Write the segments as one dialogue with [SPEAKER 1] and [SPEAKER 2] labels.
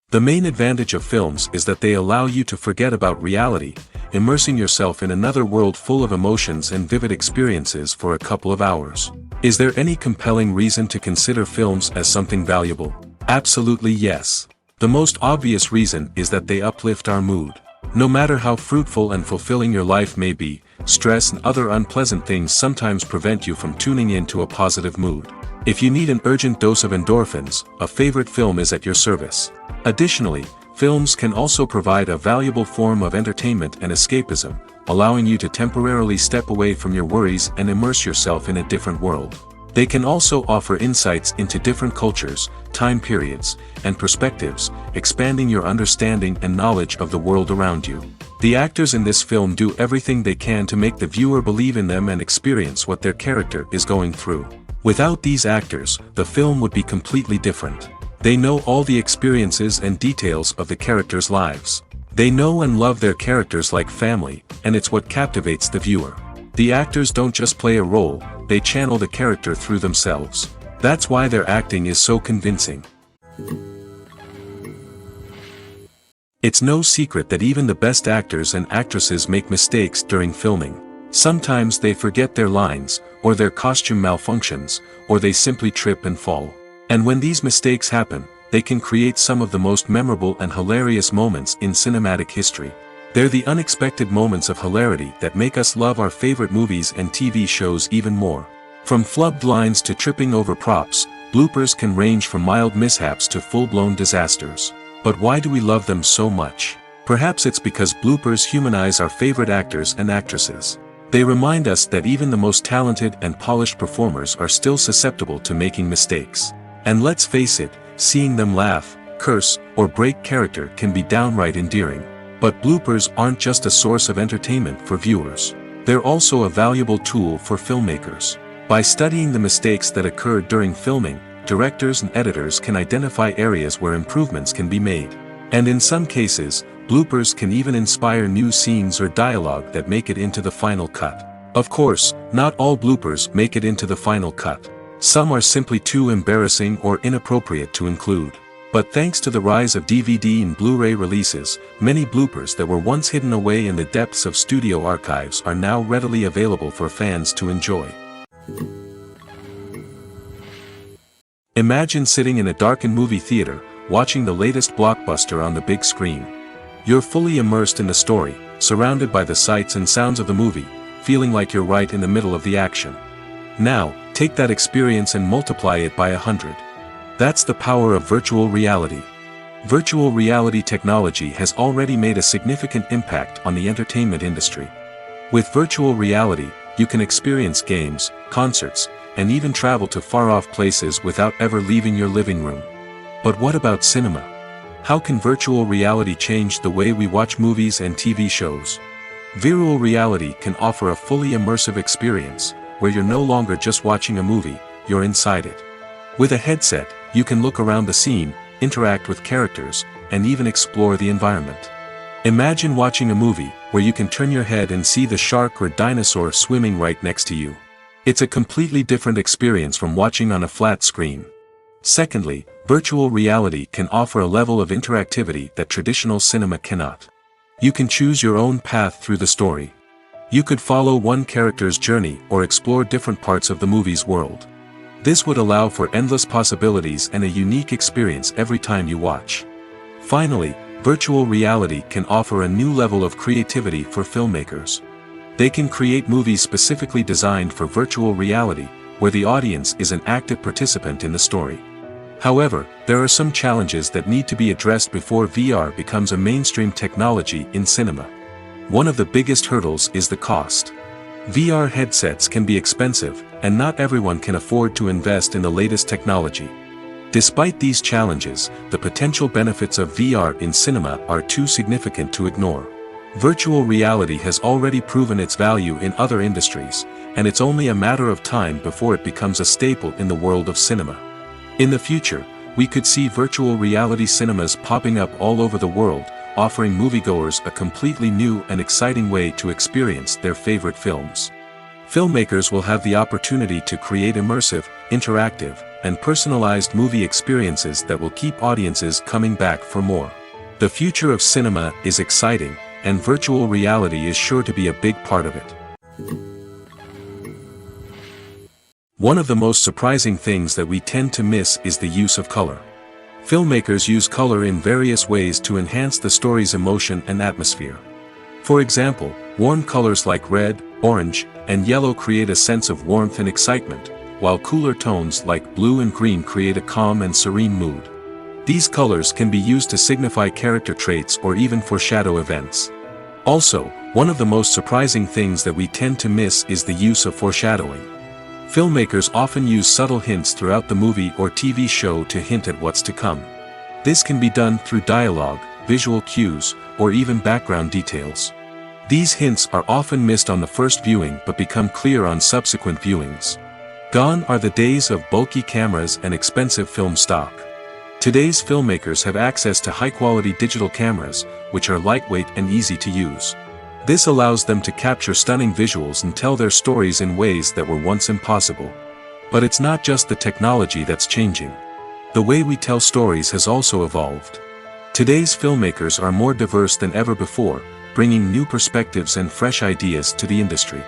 [SPEAKER 1] The main advantage of films is that they allow you to forget about reality, immersing yourself in another world full of emotions and vivid experiences for a couple of hours. Is there any compelling reason to consider films as something valuable? Absolutely yes. The most obvious reason is that they uplift our mood. No matter how fruitful and fulfilling your life may be, stress and other unpleasant things sometimes prevent you from tuning into a positive mood. If you need an urgent dose of endorphins, a favorite film is at your service. Additionally, films can also provide a valuable form of entertainment and escapism, allowing you to temporarily step away from your worries and immerse yourself in a different world. They can also offer insights into different cultures, time periods, and perspectives, expanding your understanding and knowledge of the world around you. The actors in this film do everything they can to make the viewer believe in them and experience what their character is going through. Without these actors, the film would be completely different. They know all the experiences and details of the characters' lives. They know and love their characters like family, and it's what captivates the viewer. The actors don't just play a role, they channel the character through themselves. That's why their acting is so convincing. It's no secret that even the best actors and actresses make mistakes during filming. Sometimes they forget their lines, or their costume malfunctions, or they simply trip and fall. And when these mistakes happen, they can create some of the most memorable and hilarious moments in cinematic history. They're the unexpected moments of hilarity that make us love our favorite movies and TV shows even more. From flubbed lines to tripping over props, bloopers can range from mild mishaps to full-blown disasters. But why do we love them so much? Perhaps it's because bloopers humanize our favorite actors and actresses. They remind us that even the most talented and polished performers are still susceptible to making mistakes. And let's face it, seeing them laugh, curse, or break character can be downright endearing. But bloopers aren't just a source of entertainment for viewers. They're also a valuable tool for filmmakers. By studying the mistakes that occurred during filming, directors and editors can identify areas where improvements can be made. And in some cases, bloopers can even inspire new scenes or dialogue that make it into the final cut. Of course, not all bloopers make it into the final cut. Some are simply too embarrassing or inappropriate to include. But thanks to the rise of DVD and Blu-ray releases, many bloopers that were once hidden away in the depths of studio archives are now readily available for fans to enjoy. Imagine sitting in a darkened movie theater, watching the latest blockbuster on the big screen. You're fully immersed in the story, surrounded by the sights and sounds of the movie, feeling like you're right in the middle of the action. Now, take that experience and multiply it by 100. That's the power of virtual reality. Virtual reality technology has already made a significant impact on the entertainment industry. With virtual reality, you can experience games, concerts, and even travel to far-off places without ever leaving your living room. But what about cinema? How can virtual reality change the way we watch movies and TV shows? Virtual reality can offer a fully immersive experience, where you're no longer just watching a movie, you're inside it. With a headset, you can look around the scene, interact with characters, and even explore the environment. Imagine watching a movie, where you can turn your head and see the shark or dinosaur swimming right next to you. It's a completely different experience from watching on a flat screen. Secondly, virtual reality can offer a level of interactivity that traditional cinema cannot. You can choose your own path through the story. You could follow one character's journey or explore different parts of the movie's world. This would allow for endless possibilities and a unique experience every time you watch. Finally, virtual reality can offer a new level of creativity for filmmakers. They can create movies specifically designed for virtual reality, where the audience is an active participant in the story. However, there are some challenges that need to be addressed before VR becomes a mainstream technology in cinema. One of the biggest hurdles is the cost. VR headsets can be expensive, and not everyone can afford to invest in the latest technology. Despite these challenges, the potential benefits of VR in cinema are too significant to ignore. Virtual reality has already proven its value in other industries, and it's only a matter of time before it becomes a staple in the world of cinema. In the future, we could see virtual reality cinemas popping up all over the world, offering moviegoers a completely new and exciting way to experience their favorite films. Filmmakers will have the opportunity to create immersive, interactive, and personalized movie experiences that will keep audiences coming back for more. The future of cinema is exciting, and virtual reality is sure to be a big part of it. One of the most surprising things that we tend to miss is the use of color. Filmmakers use color in various ways to enhance the story's emotion and atmosphere. For example, warm colors like red, orange, and yellow create a sense of warmth and excitement, while cooler tones like blue and green create a calm and serene mood. These colors can be used to signify character traits or even foreshadow events. Also, one of the most surprising things that we tend to miss is the use of foreshadowing. Filmmakers often use subtle hints throughout the movie or TV show to hint at what's to come. This can be done through dialogue, visual cues, or even background details. These hints are often missed on the first viewing but become clear on subsequent viewings. Gone are the days of bulky cameras and expensive film stock. Today's filmmakers have access to high-quality digital cameras, which are lightweight and easy to use. This allows them to capture stunning visuals and tell their stories in ways that were once impossible. But it's not just the technology that's changing. The way we tell stories has also evolved. Today's filmmakers are more diverse than ever before, bringing new perspectives and fresh ideas to the industry.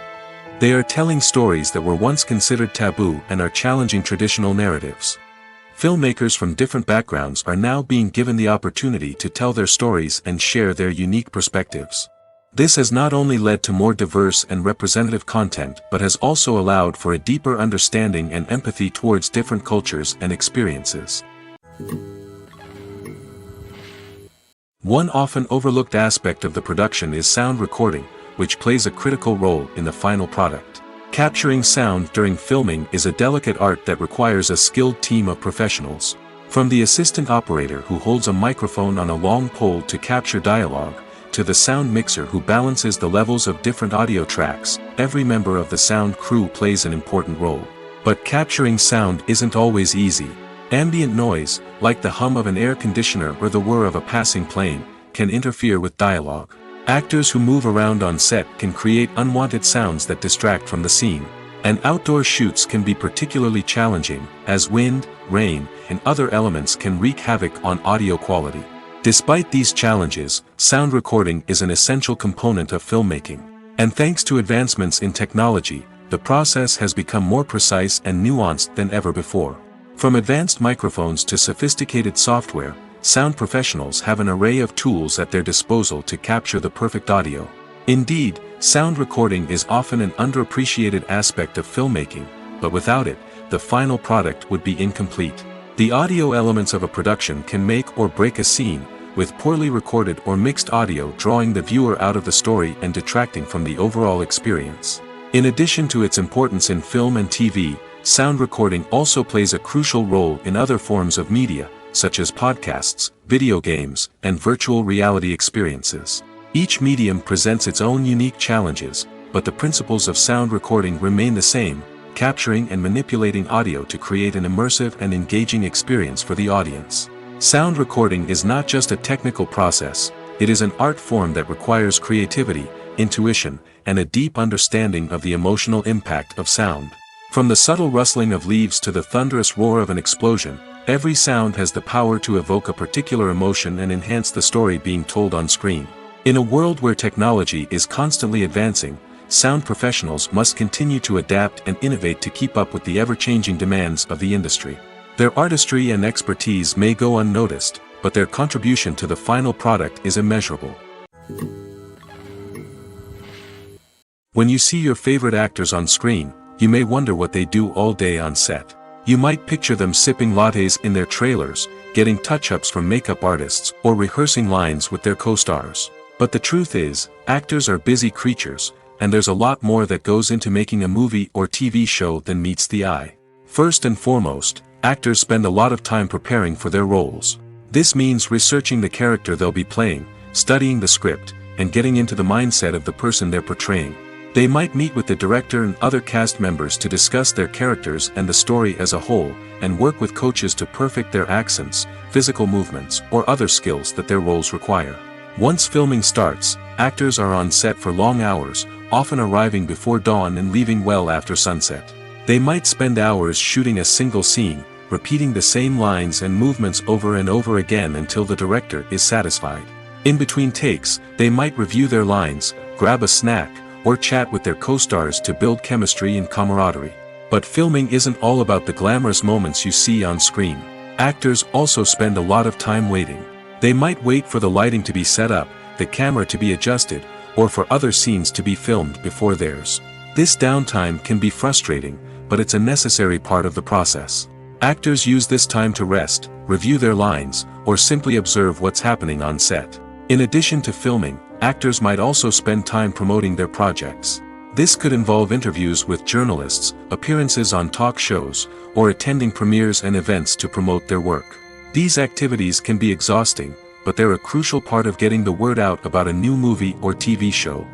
[SPEAKER 1] They are telling stories that were once considered taboo and are challenging traditional narratives. Filmmakers from different backgrounds are now being given the opportunity to tell their stories and share their unique perspectives. This has not only led to more diverse and representative content but has also allowed for a deeper understanding and empathy towards different cultures and experiences. One often overlooked aspect of the production is sound recording, which plays a critical role in the final product. Capturing sound during filming is a delicate art that requires a skilled team of professionals. From the assistant operator who holds a microphone on a long pole to capture dialogue, to the sound mixer who balances the levels of different audio tracks, every member of the sound crew plays an important role. But capturing sound isn't always easy. Ambient noise, like the hum of an air conditioner or the whir of a passing plane, can interfere with dialogue. Actors who move around on set can create unwanted sounds that distract from the scene. And outdoor shoots can be particularly challenging, as wind, rain, and other elements can wreak havoc on audio quality. Despite these challenges, sound recording is an essential component of filmmaking. And thanks to advancements in technology, the process has become more precise and nuanced than ever before. From advanced microphones to sophisticated software, sound professionals have an array of tools at their disposal to capture the perfect audio. Indeed, sound recording is often an underappreciated aspect of filmmaking, but without it, the final product would be incomplete. The audio elements of a production can make or break a scene, with poorly recorded or mixed audio drawing the viewer out of the story and detracting from the overall experience. In addition to its importance in film and TV, sound recording also plays a crucial role in other forms of media, such as podcasts, video games, and virtual reality experiences. Each medium presents its own unique challenges, but the principles of sound recording remain the same: capturing and manipulating audio to create an immersive and engaging experience for the audience. Sound recording is not just a technical process, it is an art form that requires creativity, intuition, and a deep understanding of the emotional impact of sound. From the subtle rustling of leaves to the thunderous roar of an explosion, every sound has the power to evoke a particular emotion and enhance the story being told on screen. In a world where technology is constantly advancing, sound professionals must continue to adapt and innovate to keep up with the ever-changing demands of the industry. Their artistry and expertise may go unnoticed, but their contribution to the final product is immeasurable. When you see your favorite actors on screen, you may wonder what they do all day on set. You might picture them sipping lattes in their trailers, getting touch-ups from makeup artists, or rehearsing lines with their co-stars. But the truth is, actors are busy creatures, and there's a lot more that goes into making a movie or TV show than meets the eye. First and foremost, actors spend a lot of time preparing for their roles. This means researching the character they'll be playing, studying the script, and getting into the mindset of the person they're portraying. They might meet with the director and other cast members to discuss their characters and the story as a whole, and work with coaches to perfect their accents, physical movements, or other skills that their roles require. Once filming starts, actors are on set for long hours, often arriving before dawn and leaving well after sunset. They might spend hours shooting a single scene, repeating the same lines and movements over and over again until the director is satisfied. In between takes, they might review their lines, grab a snack, or chat with their co-stars to build chemistry and camaraderie. But filming isn't all about the glamorous moments you see on screen. Actors also spend a lot of time waiting. They might wait for the lighting to be set up, the camera to be adjusted, or for other scenes to be filmed before theirs. This downtime can be frustrating, but it's a necessary part of the process. Actors use this time to rest, review their lines, or simply observe what's happening on set. In addition to filming, actors might also spend time promoting their projects. This could involve interviews with journalists, appearances on talk shows, or attending premieres and events to promote their work. These activities can be exhausting, but they're a crucial part of getting the word out about a new movie or TV show.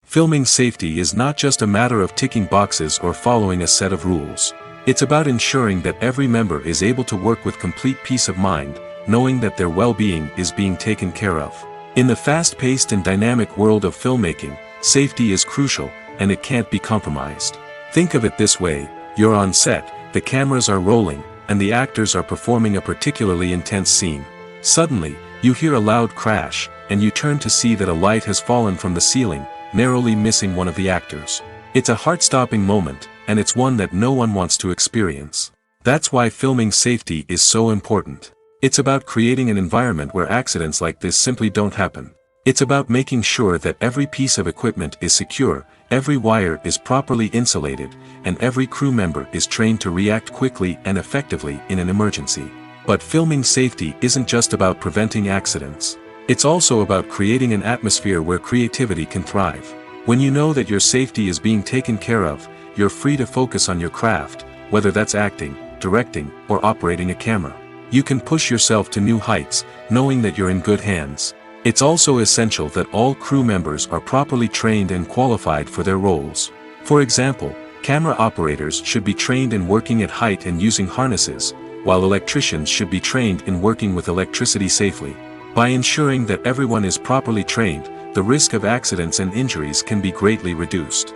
[SPEAKER 1] Filming safety is not just a matter of ticking boxes or following a set of rules. It's about ensuring that every member is able to work with complete peace of mind, knowing that their well-being is being taken care of. In the fast-paced and dynamic world of filmmaking, safety is crucial, and it can't be compromised. Think of it this way: you're on set, the cameras are rolling, and the actors are performing a particularly intense scene. Suddenly, you hear a loud crash, and you turn to see that a light has fallen from the ceiling, narrowly missing one of the actors. It's a heart-stopping moment, and it's one that no one wants to experience. That's why filming safety is so important. It's about creating an environment where accidents like this simply don't happen. It's about making sure that every piece of equipment is secure, every wire is properly insulated, and every crew member is trained to react quickly and effectively in an emergency. But filming safety isn't just about preventing accidents. It's also about creating an atmosphere where creativity can thrive. When you know that your safety is being taken care of, you're free to focus on your craft, whether that's acting, directing, or operating a camera. You can push yourself to new heights, knowing that you're in good hands. It's also essential that all crew members are properly trained and qualified for their roles. For example, camera operators should be trained in working at height and using harnesses, while electricians should be trained in working with electricity safely. By ensuring that everyone is properly trained, the risk of accidents and injuries can be greatly reduced.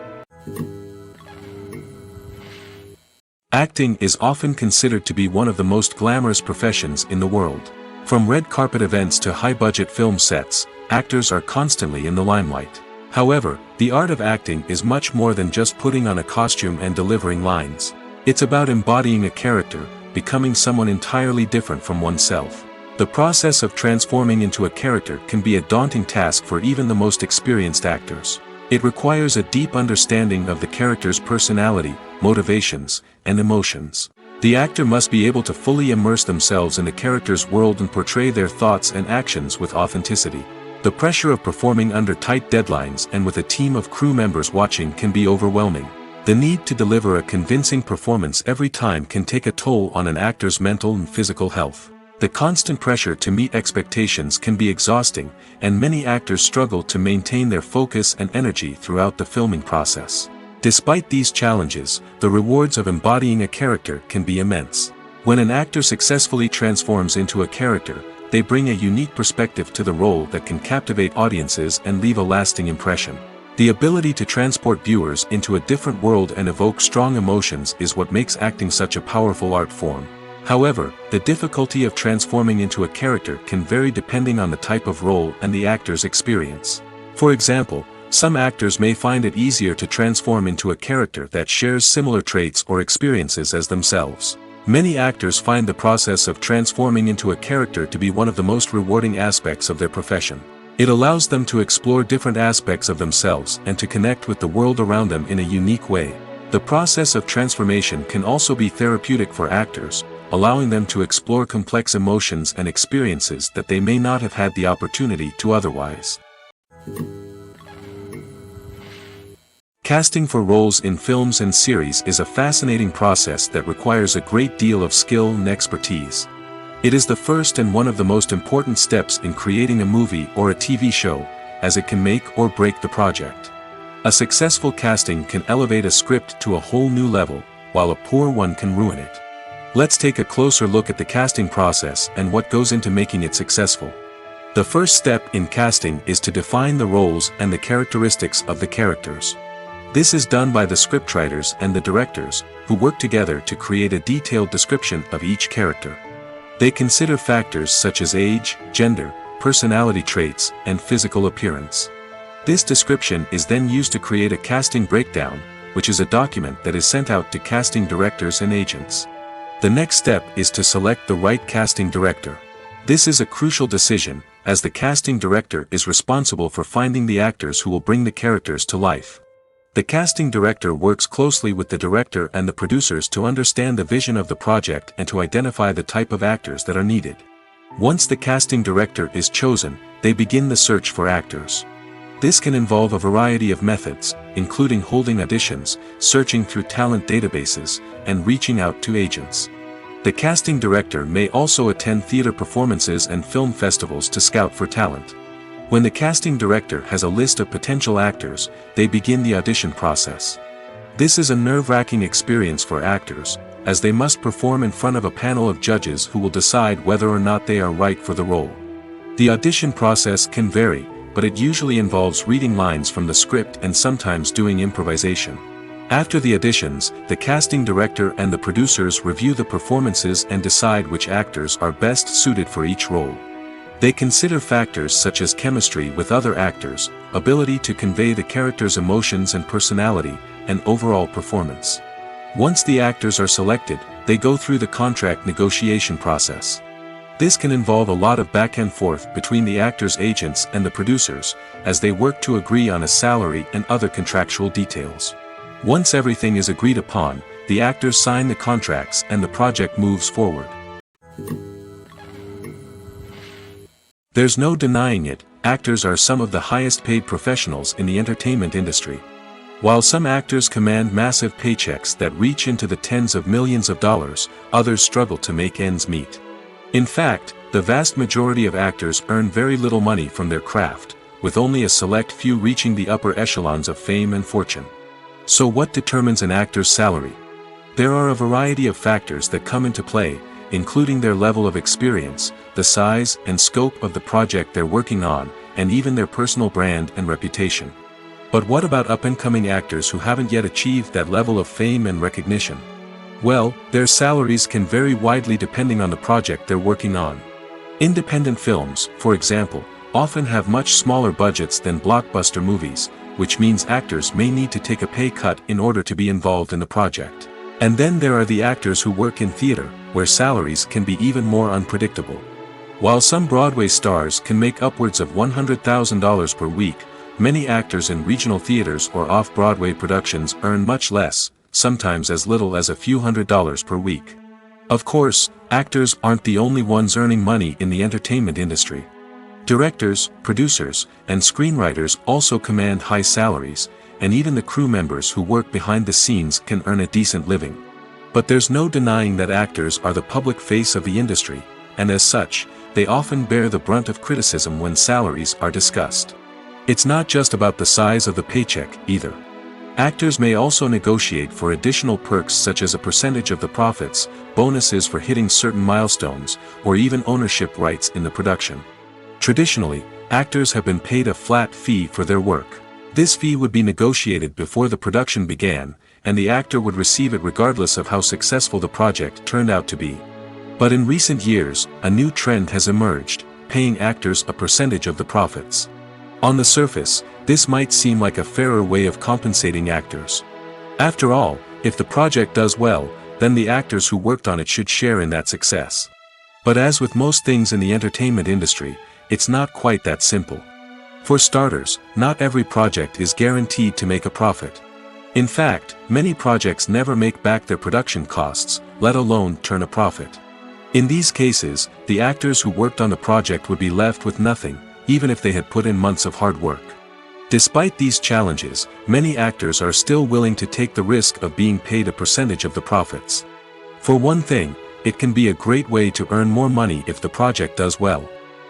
[SPEAKER 1] Acting is often considered to be one of the most glamorous professions in the world. From red carpet events to high-budget film sets, actors are constantly in the limelight. However, the art of acting is much more than just putting on a costume and delivering lines. It's about embodying a character, becoming someone entirely different from oneself. The process of transforming into a character can be a daunting task for even the most experienced actors. It requires a deep understanding of the character's personality, motivations, and emotions. The actor must be able to fully immerse themselves in the character's world and portray their thoughts and actions with authenticity. The pressure of performing under tight deadlines and with a team of crew members watching can be overwhelming. The need to deliver a convincing performance every time can take a toll on an actor's mental and physical health. The constant pressure to meet expectations can be exhausting, and many actors struggle to maintain their focus and energy throughout the filming process. Despite these challenges, the rewards of embodying a character can be immense. When an actor successfully transforms into a character, they bring a unique perspective to the role that can captivate audiences and leave a lasting impression. The ability to transport viewers into a different world and evoke strong emotions is what makes acting such a powerful art form. However, the difficulty of transforming into a character can vary depending on the type of role and the actor's experience. For example, some actors may find it easier to transform into a character that shares similar traits or experiences as themselves. Many actors find the process of transforming into a character to be one of the most rewarding aspects of their profession. It allows them to explore different aspects of themselves and to connect with the world around them in a unique way. The process of transformation can also be therapeutic for actors, allowing them to explore complex emotions and experiences that they may not have had the opportunity to otherwise. Casting for roles in films and series is a fascinating process that requires a great deal of skill and expertise. It is the first and one of the most important steps in creating a movie or a TV show, as it can make or break the project. A successful casting can elevate a script to a whole new level, while a poor one can ruin it. Let's take a closer look at the casting process and what goes into making it successful. The first step in casting is to define the roles and the characteristics of the characters. This is done by the scriptwriters and the directors, who work together to create a detailed description of each character. They consider factors such as age, gender, personality traits, and physical appearance. This description is then used to create a casting breakdown, which is a document that is sent out to casting directors and agents. The next step is to select the right casting director. This is a crucial decision, as the casting director is responsible for finding the actors who will bring the characters to life. The casting director works closely with the director and the producers to understand the vision of the project and to identify the type of actors that are needed. Once the casting director is chosen, they begin the search for actors. This can involve a variety of methods, including holding auditions, searching through talent databases, and reaching out to agents. The casting director may also attend theater performances and film festivals to scout for talent. When the casting director has a list of potential actors, they begin the audition process. This is a nerve-wracking experience for actors, as they must perform in front of a panel of judges who will decide whether or not they are right for the role. The audition process can vary, but it usually involves reading lines from the script and sometimes doing improvisation. After the auditions, the casting director and the producers review the performances and decide which actors are best suited for each role. They consider factors such as chemistry with other actors, ability to convey the character's emotions and personality, and overall performance. Once the actors are selected, they go through the contract negotiation process. This can involve a lot of back and forth between the actors' agents and the producers, as they work to agree on a salary and other contractual details. Once everything is agreed upon, the actors sign the contracts and the project moves forward. There's no denying it, actors are some of the highest paid professionals in the entertainment industry. While some actors command massive paychecks that reach into the tens of millions of dollars, others struggle to make ends meet. In fact, the vast majority of actors earn very little money from their craft, with only a select few reaching the upper echelons of fame and fortune. So what determines an actor's salary? There are a variety of factors that come into play, including their level of experience, the size and scope of the project they're working on, and even their personal brand and reputation. But what about up-and-coming actors who haven't yet achieved that level of fame and recognition? Well, their salaries can vary widely depending on the project they're working on. Independent films, for example, often have much smaller budgets than blockbuster movies, which means actors may need to take a pay cut in order to be involved in the project. And then there are the actors who work in theater, where salaries can be even more unpredictable. While some Broadway stars can make upwards of $100,000 per week, many actors in regional theaters or off-Broadway productions earn much less, sometimes as little as a few $100s per week. Of course, actors aren't the only ones earning money in the entertainment industry. Directors, producers, and screenwriters also command high salaries, and even the crew members who work behind the scenes can earn a decent living. But there's no denying that actors are the public face of the industry, and as such, they often bear the brunt of criticism when salaries are discussed. It's not just about the size of the paycheck, either. Actors may also negotiate for additional perks such as a percentage of the profits, bonuses for hitting certain milestones, or even ownership rights in the production. Traditionally, actors have been paid a flat fee for their work. This fee would be negotiated before the production began, and the actor would receive it regardless of how successful the project turned out to be. But in recent years, a new trend has emerged, paying actors a percentage of the profits. On the surface, this might seem like a fairer way of compensating actors. After all, if the project does well, then the actors who worked on it should share in that success. But as with most things in the entertainment industry, it's not quite that simple. For starters, not every project is guaranteed to make a profit. In fact, many projects never make back their production costs, let alone turn a profit. In these cases, the actors who worked on the project would be left with nothing, even if they had put in months of hard work. Despite these challenges, many actors are still willing to take the risk of being paid a percentage of the profits. For one thing, it can be a great way to earn more money if the project does well.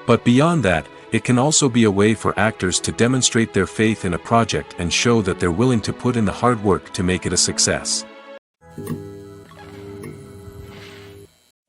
[SPEAKER 1] But beyond that, it can also be a way for actors to demonstrate their faith in a project and show that they're willing to put in the hard work to make it a success.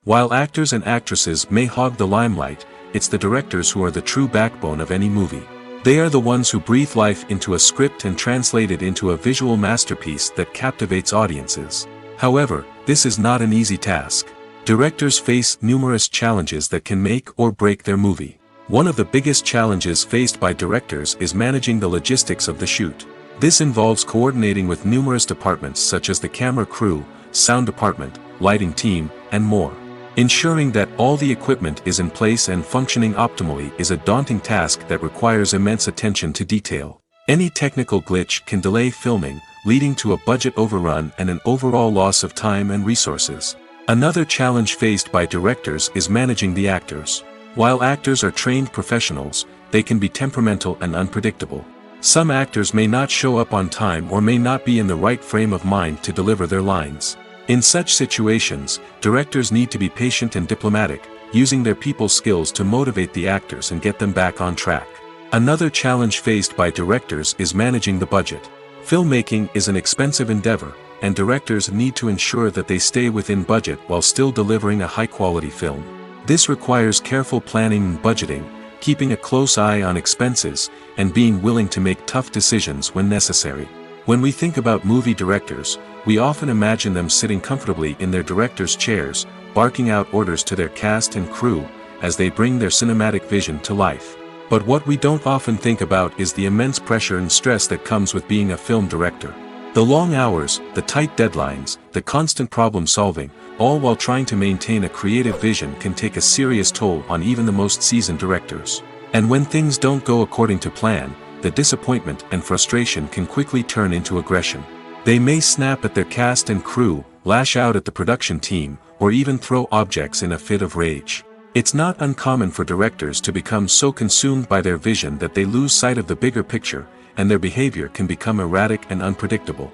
[SPEAKER 1] While actors and actresses may hog the limelight, it's the directors who are the true backbone of any movie. They are the ones who breathe life into a script and translate it into a visual masterpiece that captivates audiences. However, this is not an easy task. Directors face numerous challenges that can make or break their movie. One of the biggest challenges faced by directors is managing the logistics of the shoot. This involves coordinating with numerous departments such as the camera crew, sound department, lighting team, and more. Ensuring that all the equipment is in place and functioning optimally is a daunting task that requires immense attention to detail. Any technical glitch can delay filming, leading to a budget overrun and an overall loss of time and resources. Another challenge faced by directors is managing the actors. While actors are trained professionals, they can be temperamental and unpredictable. Some actors may not show up on time or may not be in the right frame of mind to deliver their lines. In such situations, directors need to be patient and diplomatic, using their people skills to motivate the actors and get them back on track. Another challenge faced by directors is managing the budget. Filmmaking is an expensive endeavor, and directors need to ensure that they stay within budget while still delivering a high-quality film. This requires careful planning and budgeting, keeping a close eye on expenses, and being willing to make tough decisions when necessary. When we think about movie directors, we often imagine them sitting comfortably in their director's chairs, barking out orders to their cast and crew, as they bring their cinematic vision to life. But what we don't often think about is the immense pressure and stress that comes with being a film director. The long hours, the tight deadlines, the constant problem solving, all while trying to maintain a creative vision can take a serious toll on even the most seasoned directors. And when things don't go according to plan, the disappointment and frustration can quickly turn into aggression. They may snap at their cast and crew, lash out at the production team, or even throw objects in a fit of rage. It's not uncommon for directors to become so consumed by their vision that they lose sight of the bigger picture, and their behavior can become erratic and unpredictable.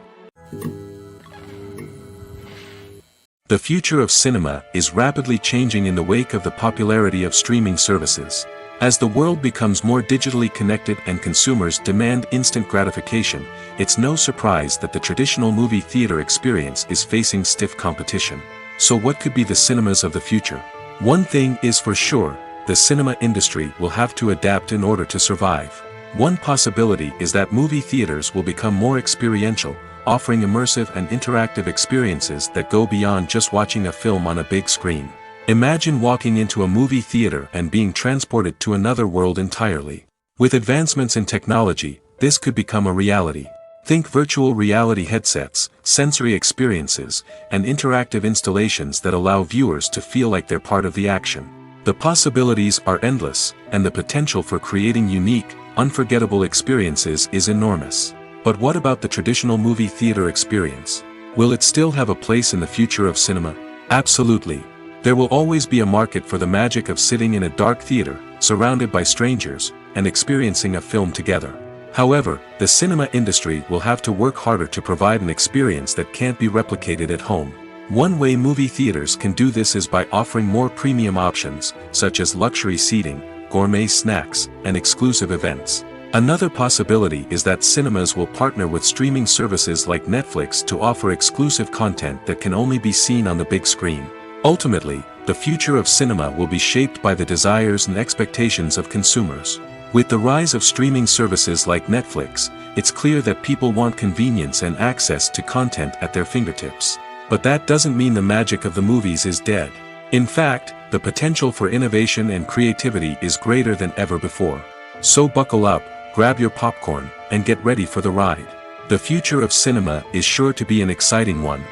[SPEAKER 1] The future of cinema is rapidly changing in the wake of the popularity of streaming services. As the world becomes more digitally connected and consumers demand instant gratification, it's no surprise that the traditional movie theater experience is facing stiff competition. So what could be the cinemas of the future? One thing is for sure, the cinema industry will have to adapt in order to survive. One possibility is that movie theaters will become more experiential, offering immersive and interactive experiences that go beyond just watching a film on a big screen. Imagine walking into a movie theater and being transported to another world entirely. With advancements in technology, this could become a reality. Think virtual reality headsets, sensory experiences, and interactive installations that allow viewers to feel like they're part of the action. The possibilities are endless, and the potential for creating unique, unforgettable experiences is enormous. But what about the traditional movie theater experience? Will it still have a place in the future of cinema? Absolutely. There will always be a market for the magic of sitting in a dark theater, surrounded by strangers, and experiencing a film together. However, the cinema industry will have to work harder to provide an experience that can't be replicated at home. One way movie theaters can do this is by offering more premium options, such as luxury seating, gourmet snacks, and exclusive events. Another possibility is that cinemas will partner with streaming services like Netflix to offer exclusive content that can only be seen on the big screen. Ultimately, the future of cinema will be shaped by the desires and expectations of consumers. With the rise of streaming services like Netflix, it's clear that people want convenience and access to content at their fingertips. But that doesn't mean the magic of the movies is dead. In fact, the potential for innovation and creativity is greater than ever before. So buckle up, grab your popcorn, and get ready for the ride. The future of cinema is sure to be an exciting one.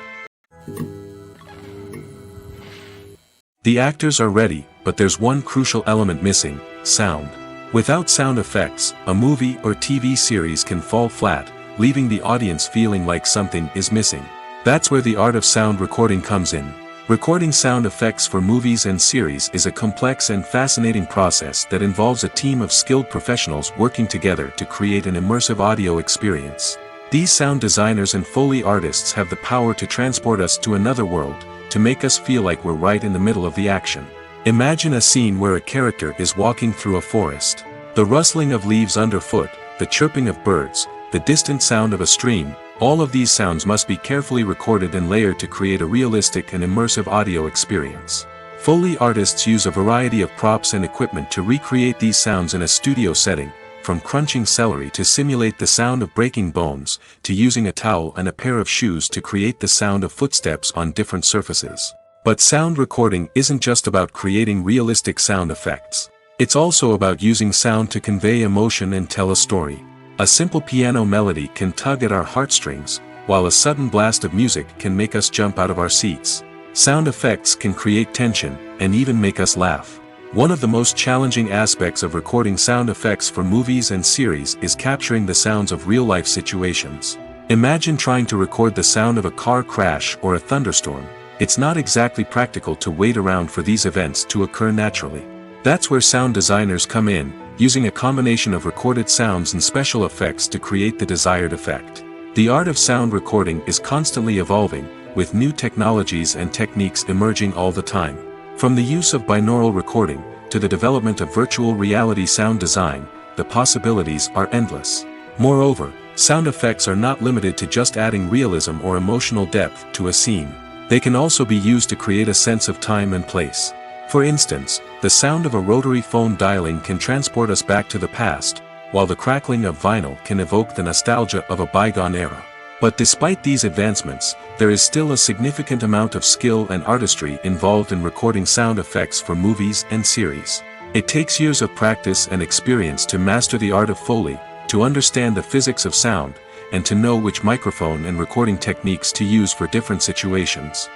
[SPEAKER 1] The actors are ready, but there's one crucial element missing: sound. Without sound effects, a movie or TV series can fall flat, leaving the audience feeling like something is missing. That's where the art of sound recording comes in. Recording sound effects for movies and series is a complex and fascinating process that involves a team of skilled professionals working together to create an immersive audio experience. These sound designers and Foley artists have the power to transport us to another world, to make us feel like we're right in the middle of the action. Imagine a scene where a character is walking through a forest. The rustling of leaves underfoot, the chirping of birds, the distant sound of a stream, all of these sounds must be carefully recorded and layered to create a realistic and immersive audio experience. Foley artists use a variety of props and equipment to recreate these sounds in a studio setting, from crunching celery to simulate the sound of breaking bones, to using a towel and a pair of shoes to create the sound of footsteps on different surfaces. But sound recording isn't just about creating realistic sound effects. It's also about using sound to convey emotion and tell a story. A simple piano melody can tug at our heartstrings, while a sudden blast of music can make us jump out of our seats. Sound effects can create tension, and even make us laugh. One of the most challenging aspects of recording sound effects for movies and series is capturing the sounds of real-life situations. Imagine trying to record the sound of a car crash or a thunderstorm. It's not exactly practical to wait around for these events to occur naturally. That's where sound designers come in, using a combination of recorded sounds and special effects to create the desired effect. The art of sound recording is constantly evolving, with new technologies and techniques emerging all the time. From the use of binaural recording, to the development of virtual reality sound design, the possibilities are endless. Moreover, sound effects are not limited to just adding realism or emotional depth to a scene. They can also be used to create a sense of time and place. For instance, the sound of a rotary phone dialing can transport us back to the past, while the crackling of vinyl can evoke the nostalgia of a bygone era. But despite these advancements, there is still a significant amount of skill and artistry involved in recording sound effects for movies and series. It takes years of practice and experience to master the art of Foley, to understand the physics of sound, and to know which microphone and recording techniques to use for different situations.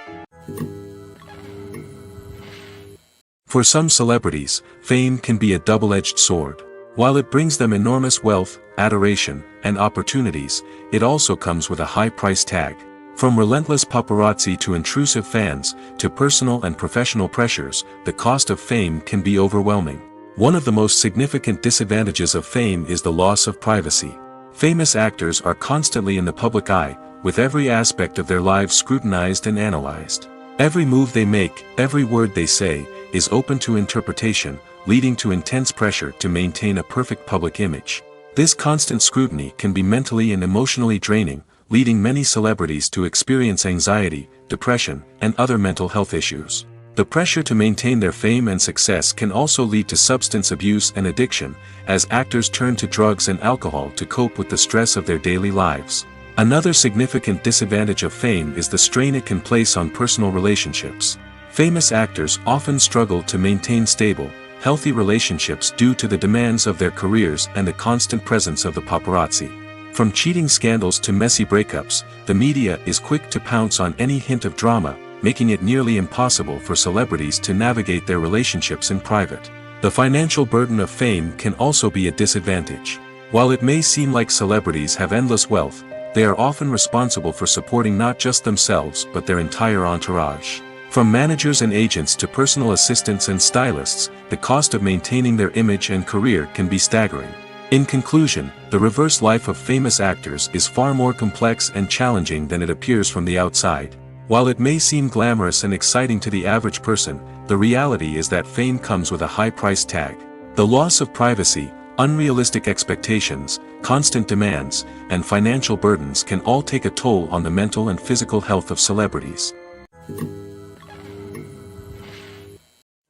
[SPEAKER 1] For some celebrities, fame can be a double-edged sword. While it brings them enormous wealth, adoration, and opportunities, it also comes with a high price tag. From relentless paparazzi to intrusive fans, to personal and professional pressures, the cost of fame can be overwhelming. One of the most significant disadvantages of fame is the loss of privacy. Famous actors are constantly in the public eye, with every aspect of their lives scrutinized and analyzed. Every move they make, every word they say, is open to interpretation, leading to intense pressure to maintain a perfect public image. This constant scrutiny can be mentally and emotionally draining, leading many celebrities to experience anxiety, depression, and other mental health issues. The pressure to maintain their fame and success can also lead to substance abuse and addiction, as actors turn to drugs and alcohol to cope with the stress of their daily lives. Another significant disadvantage of fame is the strain it can place on personal relationships. Famous actors often struggle to maintain stable, healthy relationships due to the demands of their careers and the constant presence of the paparazzi. From cheating scandals to messy breakups, the media is quick to pounce on any hint of drama, making it nearly impossible for celebrities to navigate their relationships in private. The financial burden of fame can also be a disadvantage. While it may seem like celebrities have endless wealth, they are often responsible for supporting not just themselves but their entire entourage. From managers and agents to personal assistants and stylists, the cost of maintaining their image and career can be staggering. In conclusion, the reverse life of famous actors is far more complex and challenging than it appears from the outside. While it may seem glamorous and exciting to the average person, the reality is that fame comes with a high price tag. The loss of privacy, unrealistic expectations, constant demands, and financial burdens can all take a toll on the mental and physical health of celebrities.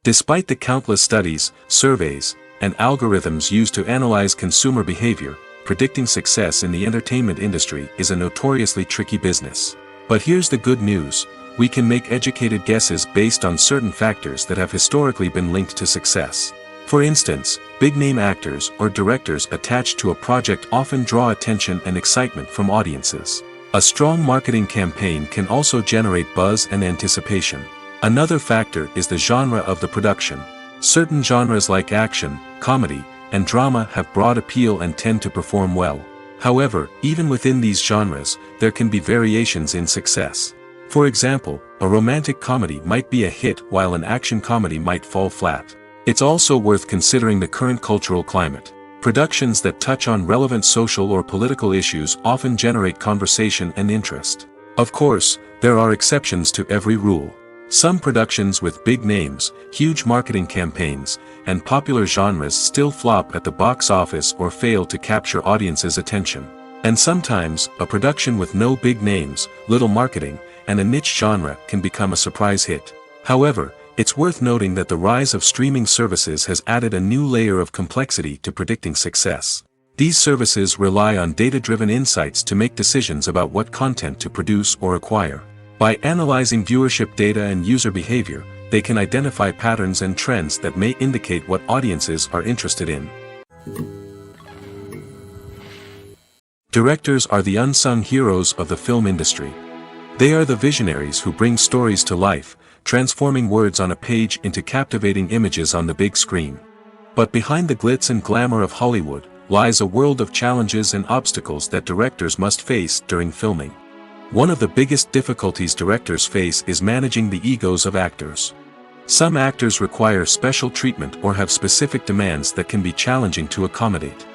[SPEAKER 1] Despite the countless studies, surveys, and algorithms used to analyze consumer behavior, predicting success in the entertainment industry is a notoriously tricky business. But here's the good news: we can make educated guesses based on certain factors that have historically been linked to success. For instance, big-name actors or directors attached to a project often draw attention and excitement from audiences. A strong marketing campaign can also generate buzz and anticipation. Another factor is the genre of the production. Certain genres like action, comedy, and drama have broad appeal and tend to perform well. However, even within these genres, there can be variations in success. For example, a romantic comedy might be a hit while an action comedy might fall flat. It's also worth considering the current cultural climate. Productions that touch on relevant social or political issues often generate conversation and interest. Of course, there are exceptions to every rule. Some productions with big names, huge marketing campaigns, and popular genres still flop at the box office or fail to capture audiences' attention. And sometimes, a production with no big names, little marketing, and a niche genre can become a surprise hit. However, it's worth noting that the rise of streaming services has added a new layer of complexity to predicting success. These services rely on data-driven insights to make decisions about what content to produce or acquire. By analyzing viewership data and user behavior, they can identify patterns and trends that may indicate what audiences are interested in. Directors are the unsung heroes of the film industry. They are the visionaries who bring stories to life, transforming words on a page into captivating images on the big screen. But behind the glitz and glamour of Hollywood, lies a world of challenges and obstacles that directors must face during filming. One of the biggest difficulties directors face is managing the egos of actors. Some actors require special treatment or have specific demands that can be challenging to accommodate.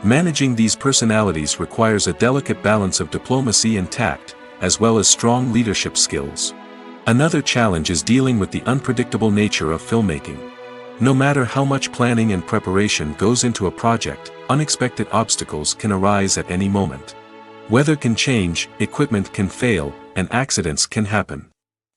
[SPEAKER 1] Managing these personalities requires a delicate balance of diplomacy and tact, as well as strong leadership skills. Another challenge is dealing with the unpredictable nature of filmmaking. No matter how much planning and preparation goes into a project, unexpected obstacles can arise at any moment. Weather can change, equipment can fail, and accidents can happen.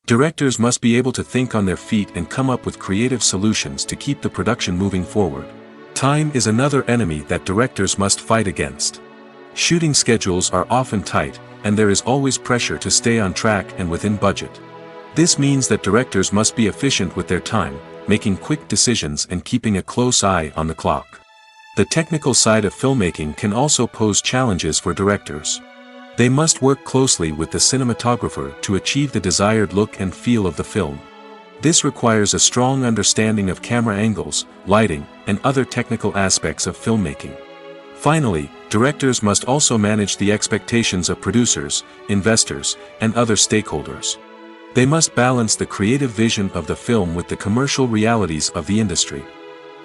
[SPEAKER 1] Directors must be able to think on their feet and come up with creative solutions to keep the production moving forward. Time is another enemy that directors must fight against. Shooting schedules are often tight, and there is always pressure to stay on track and within budget. This means that directors must be efficient with their time, making quick decisions and keeping a close eye on the clock. The technical side of filmmaking can also pose challenges for directors. They must work closely with the cinematographer to achieve the desired look and feel of the film. This requires a strong understanding of camera angles, lighting, and other technical aspects of filmmaking. Finally, directors must also manage the expectations of producers, investors, and other stakeholders. They must balance the creative vision of the film with the commercial realities of the industry.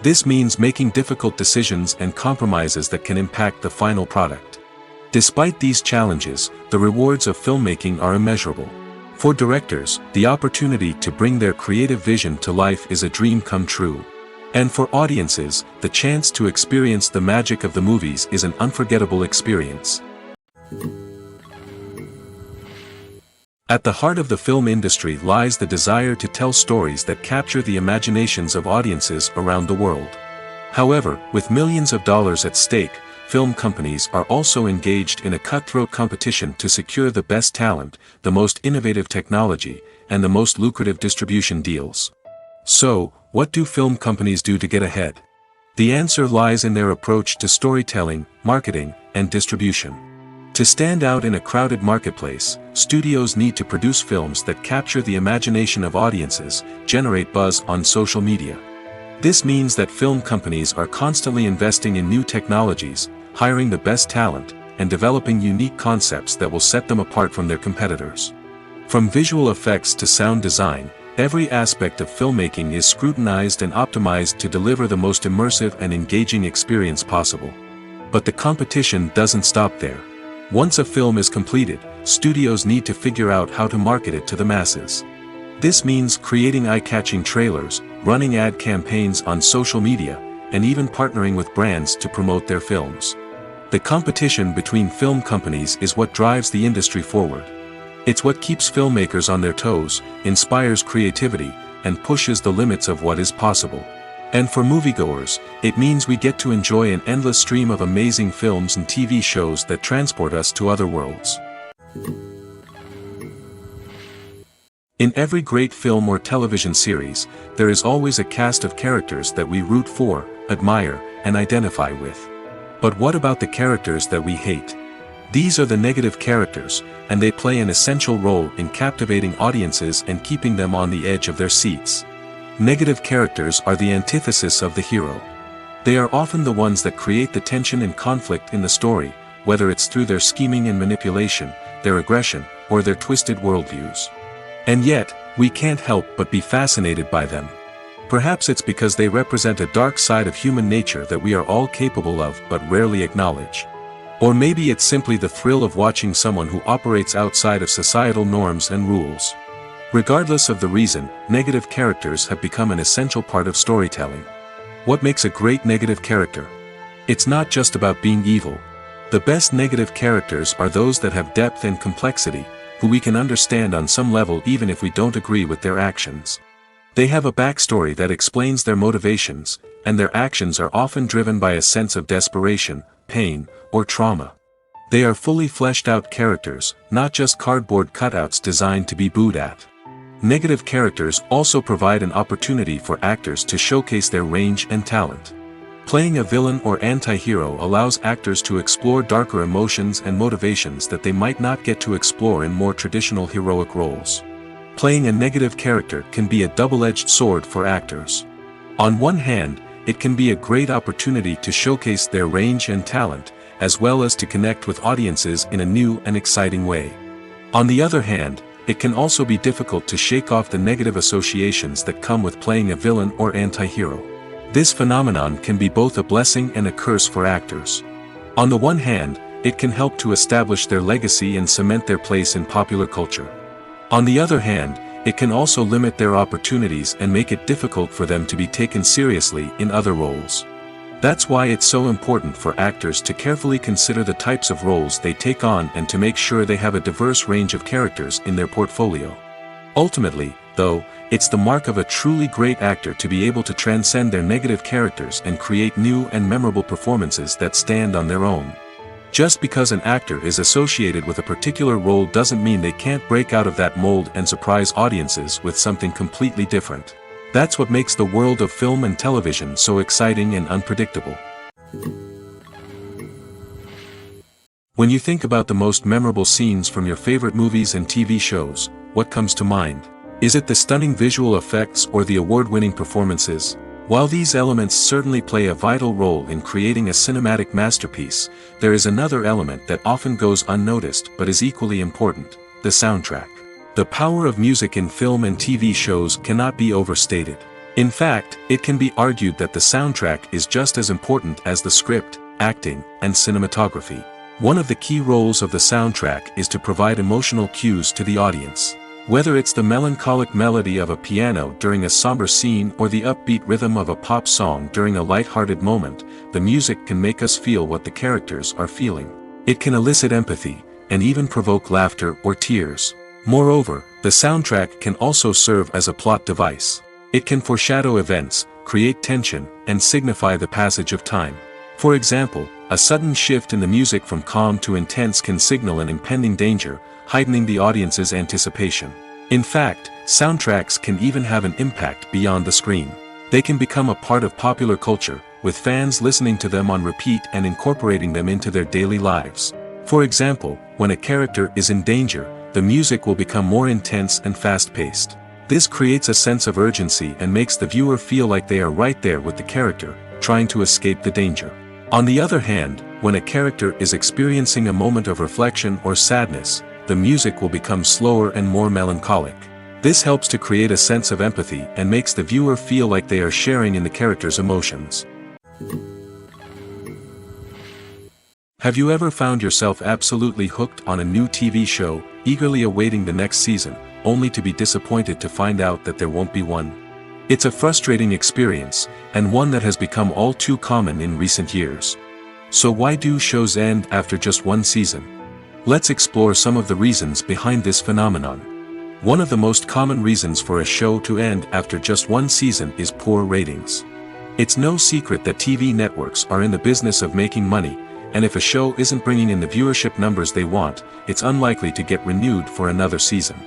[SPEAKER 1] This means making difficult decisions and compromises that can impact the final product. Despite these challenges, the rewards of filmmaking are immeasurable. For directors, the opportunity to bring their creative vision to life is a dream come true. And for audiences, the chance to experience the magic of the movies is an unforgettable experience. At the heart of the film industry lies the desire to tell stories that capture the imaginations of audiences around the world. However, with millions of dollars at stake, film companies are also engaged in a cutthroat competition to secure the best talent, the most innovative technology, and the most lucrative distribution deals. So, what do film companies do to get ahead? The answer lies in their approach to storytelling, marketing, and distribution. To stand out in a crowded marketplace, studios need to produce films that capture the imagination of audiences, generate buzz on social media. This means that film companies are constantly investing in new technologies, hiring the best talent, and developing unique concepts that will set them apart from their competitors. From visual effects to sound design, every aspect of filmmaking is scrutinized and optimized to deliver the most immersive and engaging experience possible. But the competition doesn't stop there. Once a film is completed, studios need to figure out how to market it to the masses. This means creating eye-catching trailers, running ad campaigns on social media, and even partnering with brands to promote their films. The competition between film companies is what drives the industry forward. It's what keeps filmmakers on their toes, inspires creativity, and pushes the limits of what is possible. And for moviegoers, it means we get to enjoy an endless stream of amazing films and TV shows that transport us to other worlds. In every great film or television series, there is always a cast of characters that we root for, admire, and identify with. But what about the characters that we hate? These are the negative characters, and they play an essential role in captivating audiences and keeping them on the edge of their seats. Negative characters are the antithesis of the hero. They are often the ones that create the tension and conflict in the story, whether it's through their scheming and manipulation, their aggression, or their twisted worldviews. And yet, we can't help but be fascinated by them. Perhaps it's because they represent a dark side of human nature that we are all capable of but rarely acknowledge. Or maybe it's simply the thrill of watching someone who operates outside of societal norms and rules. Regardless of the reason, negative characters have become an essential part of storytelling. What makes a great negative character? It's not just about being evil. The best negative characters are those that have depth and complexity, who we can understand on some level even if we don't agree with their actions. They have a backstory that explains their motivations, and their actions are often driven by a sense of desperation, pain, or trauma. They are fully fleshed out characters, not just cardboard cutouts designed to be booed at. Negative characters also provide an opportunity for actors to showcase their range and talent. Playing a villain or anti-hero allows actors to explore darker emotions and motivations that they might not get to explore in more traditional heroic roles. Playing a negative character can be a double-edged sword for actors. On one hand, it can be a great opportunity to showcase their range and talent, as well as to connect with audiences in a new and exciting way. On the other hand, it can also be difficult to shake off the negative associations that come with playing a villain or anti-hero. This phenomenon can be both a blessing and a curse for actors. On the one hand, it can help to establish their legacy and cement their place in popular culture. On the other hand, it can also limit their opportunities and make it difficult for them to be taken seriously in other roles. That's why it's so important for actors to carefully consider the types of roles they take on and to make sure they have a diverse range of characters in their portfolio. Ultimately, though, it's the mark of a truly great actor to be able to transcend their negative characters and create new and memorable performances that stand on their own. Just because an actor is associated with a particular role doesn't mean they can't break out of that mold and surprise audiences with something completely different. That's what makes the world of film and television so exciting and unpredictable. When you think about the most memorable scenes from your favorite movies and TV shows, what comes to mind? Is it the stunning visual effects or the award-winning performances? While these elements certainly play a vital role in creating a cinematic masterpiece, there is another element that often goes unnoticed but is equally important: the soundtrack. The power of music in film and TV shows cannot be overstated. In fact, it can be argued that the soundtrack is just as important as the script, acting, and cinematography. One of the key roles of the soundtrack is to provide emotional cues to the audience. Whether it's the melancholic melody of a piano during a somber scene or the upbeat rhythm of a pop song during a light-hearted moment, the music can make us feel what the characters are feeling. It can elicit empathy, and even provoke laughter or tears. Moreover, the soundtrack can also serve as a plot device. It can foreshadow events, create tension, and signify the passage of time. For example, a sudden shift in the music from calm to intense can signal an impending danger, heightening the audience's anticipation. In fact, soundtracks can even have an impact beyond the screen. They can become a part of popular culture, with fans listening to them on repeat and incorporating them into their daily lives. For example, when a character is in danger, the music will become more intense and fast-paced. This creates a sense of urgency and makes the viewer feel like they are right there with the character, trying to escape the danger. On the other hand, when a character is experiencing a moment of reflection or sadness, the music will become slower and more melancholic. This helps to create a sense of empathy and makes the viewer feel like they are sharing in the character's emotions. Have you ever found yourself absolutely hooked on a new TV show, eagerly awaiting the next season, only to be disappointed to find out that there won't be one? It's a frustrating experience, and one that has become all too common in recent years. So why do shows end after just one season? Let's explore some of the reasons behind this phenomenon. One of the most common reasons for a show to end after just one season is poor ratings. It's no secret that TV networks are in the business of making money, and if a show isn't bringing in the viewership numbers they want, it's unlikely to get renewed for another season.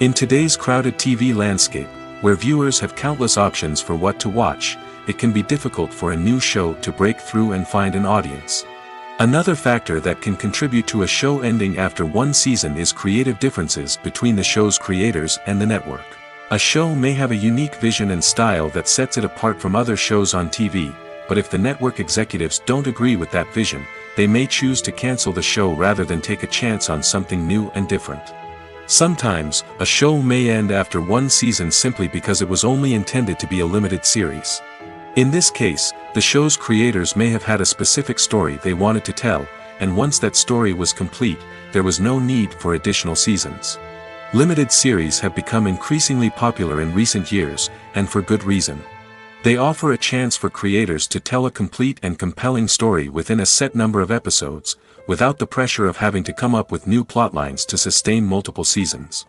[SPEAKER 1] In today's crowded TV landscape, where viewers have countless options for what to watch, it can be difficult for a new show to break through and find an audience. Another factor that can contribute to a show ending after one season is creative differences between the show's creators and the network. A show may have a unique vision and style that sets it apart from other shows on TV, but if the network executives don't agree with that vision, they may choose to cancel the show rather than take a chance on something new and different. Sometimes, a show may end after one season simply because it was only intended to be a limited series. In this case, the show's creators may have had a specific story they wanted to tell, and once that story was complete, there was no need for additional seasons. Limited series have become increasingly popular in recent years, and for good reason. They offer a chance for creators to tell a complete and compelling story within a set number of episodes, without the pressure of having to come up with new plotlines to sustain multiple seasons.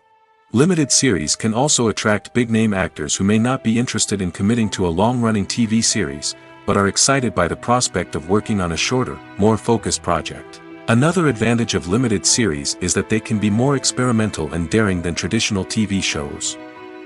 [SPEAKER 1] Limited series can also attract big-name actors who may not be interested in committing to a long-running TV series, but are excited by the prospect of working on a shorter, more focused project. Another advantage of limited series is that they can be more experimental and daring than traditional TV shows.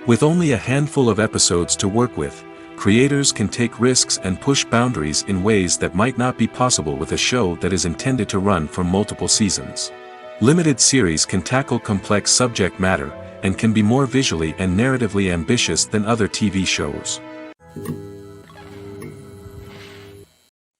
[SPEAKER 1] With only a handful of episodes to work with, creators can take risks and push boundaries in ways that might not be possible with a show that is intended to run for multiple seasons. Limited series can tackle complex subject matter, and can be more visually and narratively ambitious than other TV shows.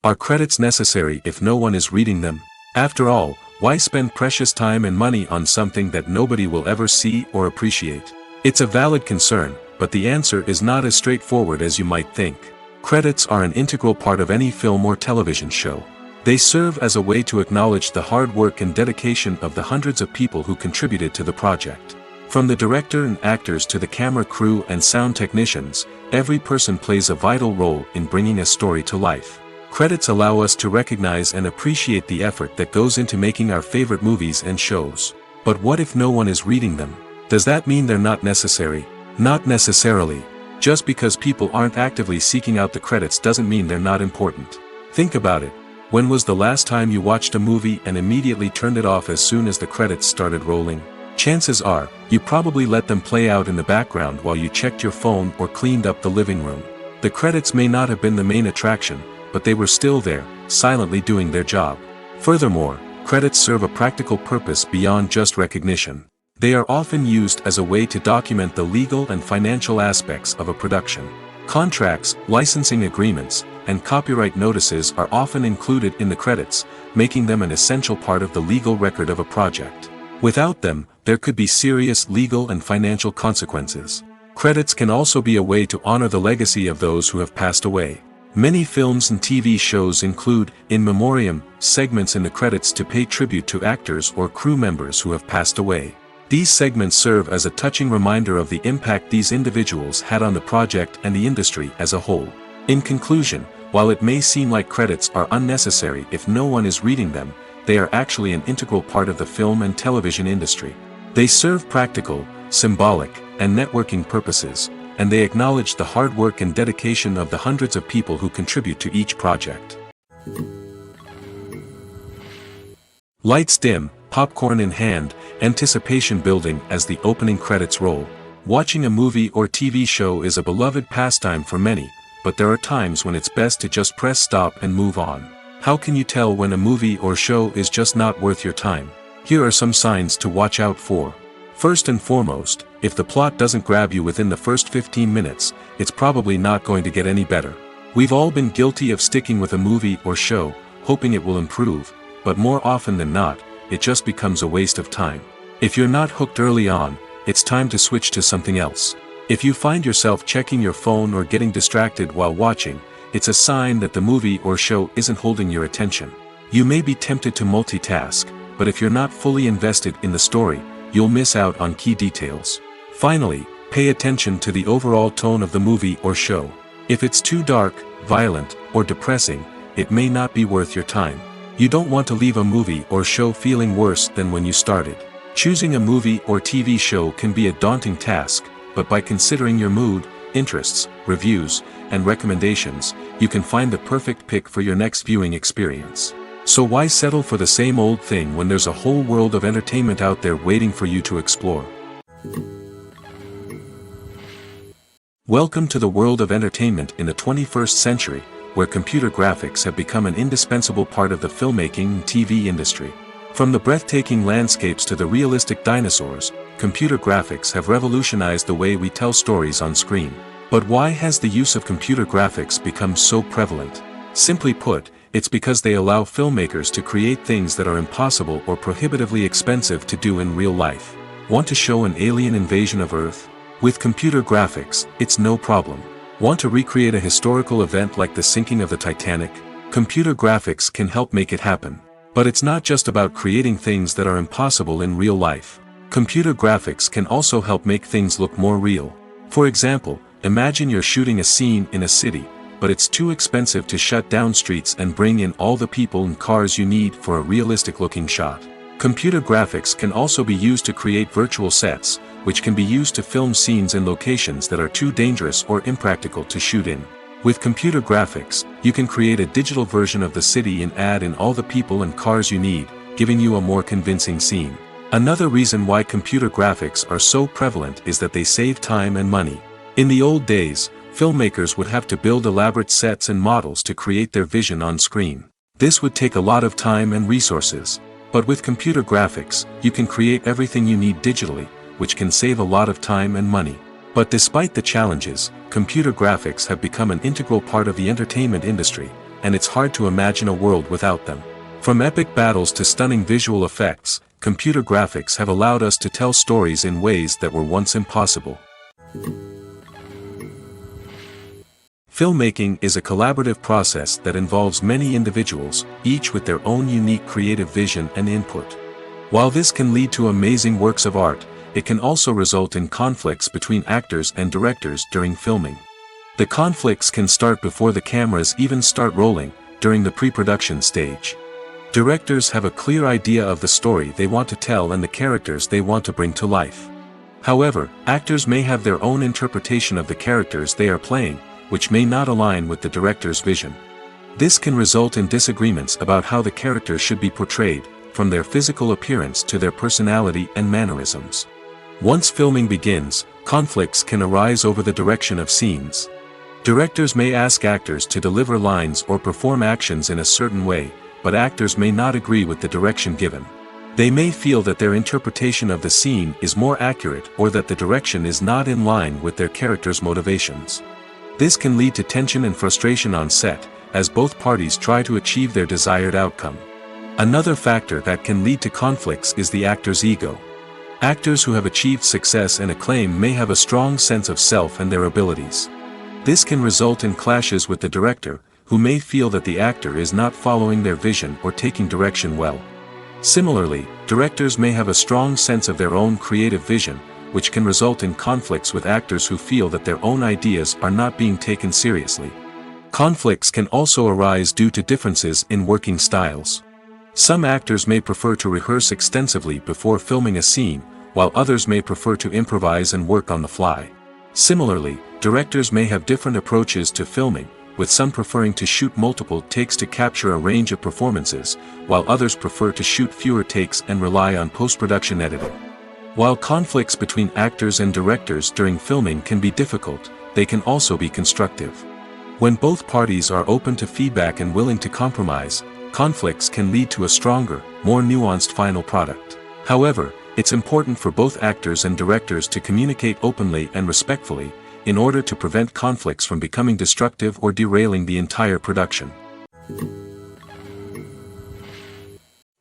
[SPEAKER 1] Are credits necessary if no one is reading them? After all, why spend precious time and money on something that nobody will ever see or appreciate? It's a valid concern, but the answer is not as straightforward as you might think. Credits are an integral part of any film or television show. They serve as a way to acknowledge the hard work and dedication of the hundreds of people who contributed to the project. From the director and actors to the camera crew and sound technicians, every person plays a vital role in bringing a story to life. Credits allow us to recognize and appreciate the effort that goes into making our favorite movies and shows. But what if no one is reading them? Does that mean they're not necessary? Not necessarily. Just because people aren't actively seeking out the credits doesn't mean they're not important. Think about it. When was the last time you watched a movie and immediately turned it off as soon as the credits started rolling? Chances are, you probably let them play out in the background while you checked your phone or cleaned up the living room. The credits may not have been the main attraction, but they were still there, silently doing their job. Furthermore, credits serve a practical purpose beyond just recognition. They are often used as a way to document the legal and financial aspects of a production. Contracts, licensing agreements, and copyright notices are often included in the credits, making them an essential part of the legal record of a project. Without them, there could be serious legal and financial consequences. Credits can also be a way to honor the legacy of those who have passed away. Many films and TV shows include, in memoriam, segments in the credits to pay tribute to actors or crew members who have passed away. These segments serve as a touching reminder of the impact these individuals had on the project and the industry as a whole. In conclusion, while it may seem like credits are unnecessary if no one is reading them, they are actually an integral part of the film and television industry. They serve practical, symbolic, and networking purposes, and they acknowledge the hard work and dedication of the hundreds of people who contribute to each project. Lights dim, popcorn in hand, anticipation building as the opening credits roll. Watching a movie or TV show is a beloved pastime for many, but there are times when it's best to just press stop and move on. How can you tell when a movie or show is just not worth your time? Here are some signs to watch out for. First and foremost, if the plot doesn't grab you within the first 15 minutes, it's probably not going to get any better. We've all been guilty of sticking with a movie or show, hoping it will improve, but more often than not, it just becomes a waste of time. If you're not hooked early on, it's time to switch to something else. If you find yourself checking your phone or getting distracted while watching, it's a sign that the movie or show isn't holding your attention. You may be tempted to multitask, but if you're not fully invested in the story, you'll miss out on key details. Finally, pay attention to the overall tone of the movie or show. If it's too dark, violent, or depressing, it may not be worth your time. You don't want to leave a movie or show feeling worse than when you started. Choosing a movie or TV show can be a daunting task, but by considering your mood, interests, reviews, and recommendations, you can find the perfect pick for your next viewing experience. So why settle for the same old thing when there's a whole world of entertainment out there waiting for you to explore? Welcome to the world of entertainment in the 21st century, where computer graphics have become an indispensable part of the filmmaking and TV industry. From the breathtaking landscapes to the realistic dinosaurs, computer graphics have revolutionized the way we tell stories on screen. But why has the use of computer graphics become so prevalent? Simply put, it's because they allow filmmakers to create things that are impossible or prohibitively expensive to do in real life. Want to show an alien invasion of Earth? With computer graphics, it's no problem. Want to recreate a historical event like the sinking of the Titanic? Computer graphics can help make it happen. But it's not just about creating things that are impossible in real life. Computer graphics can also help make things look more real. For example, imagine you're shooting a scene in a city, but it's too expensive to shut down streets and bring in all the people and cars you need for a realistic-looking shot. Computer graphics can also be used to create virtual sets, which can be used to film scenes in locations that are too dangerous or impractical to shoot in. With computer graphics, you can create a digital version of the city and add in all the people and cars you need, giving you a more convincing scene. Another reason why computer graphics are so prevalent is that they save time and money. In the old days, filmmakers would have to build elaborate sets and models to create their vision on screen. This would take a lot of time and resources. But with computer graphics, you can create everything you need digitally, which can save a lot of time and money. But despite the challenges, computer graphics have become an integral part of the entertainment industry, and it's hard to imagine a world without them. From epic battles to stunning visual effects, computer graphics have allowed us to tell stories in ways that were once impossible. Filmmaking is a collaborative process that involves many individuals, each with their own unique creative vision and input. While this can lead to amazing works of art, it can also result in conflicts between actors and directors during filming. The conflicts can start before the cameras even start rolling, during the pre-production stage. Directors have a clear idea of the story they want to tell and the characters they want to bring to life. However, actors may have their own interpretation of the characters they are playing, which may not align with the director's vision. This can result in disagreements about how the characters should be portrayed, from their physical appearance to their personality and mannerisms. Once filming begins, conflicts can arise over the direction of scenes. Directors may ask actors to deliver lines or perform actions in a certain way, but actors may not agree with the direction given. They may feel that their interpretation of the scene is more accurate or that the direction is not in line with their character's motivations. This can lead to tension and frustration on set, as both parties try to achieve their desired outcome. Another factor that can lead to conflicts is the actor's ego. Actors who have achieved success and acclaim may have a strong sense of self and their abilities. This can result in clashes with the director, who may feel that the actor is not following their vision or taking direction well. Similarly, directors may have a strong sense of their own creative vision, which can result in conflicts with actors who feel that their own ideas are not being taken seriously. Conflicts can also arise due to differences in working styles. Some actors may prefer to rehearse extensively before filming a scene, while others may prefer to improvise and work on the fly. Similarly, directors may have different approaches to filming, with some preferring to shoot multiple takes to capture a range of performances, while others prefer to shoot fewer takes and rely on post-production editing. While conflicts between actors and directors during filming can be difficult, they can also be constructive. When both parties are open to feedback and willing to compromise, conflicts can lead to a stronger, more nuanced final product. However, it's important for both actors and directors to communicate openly and respectfully, in order to prevent conflicts from becoming destructive or derailing the entire production.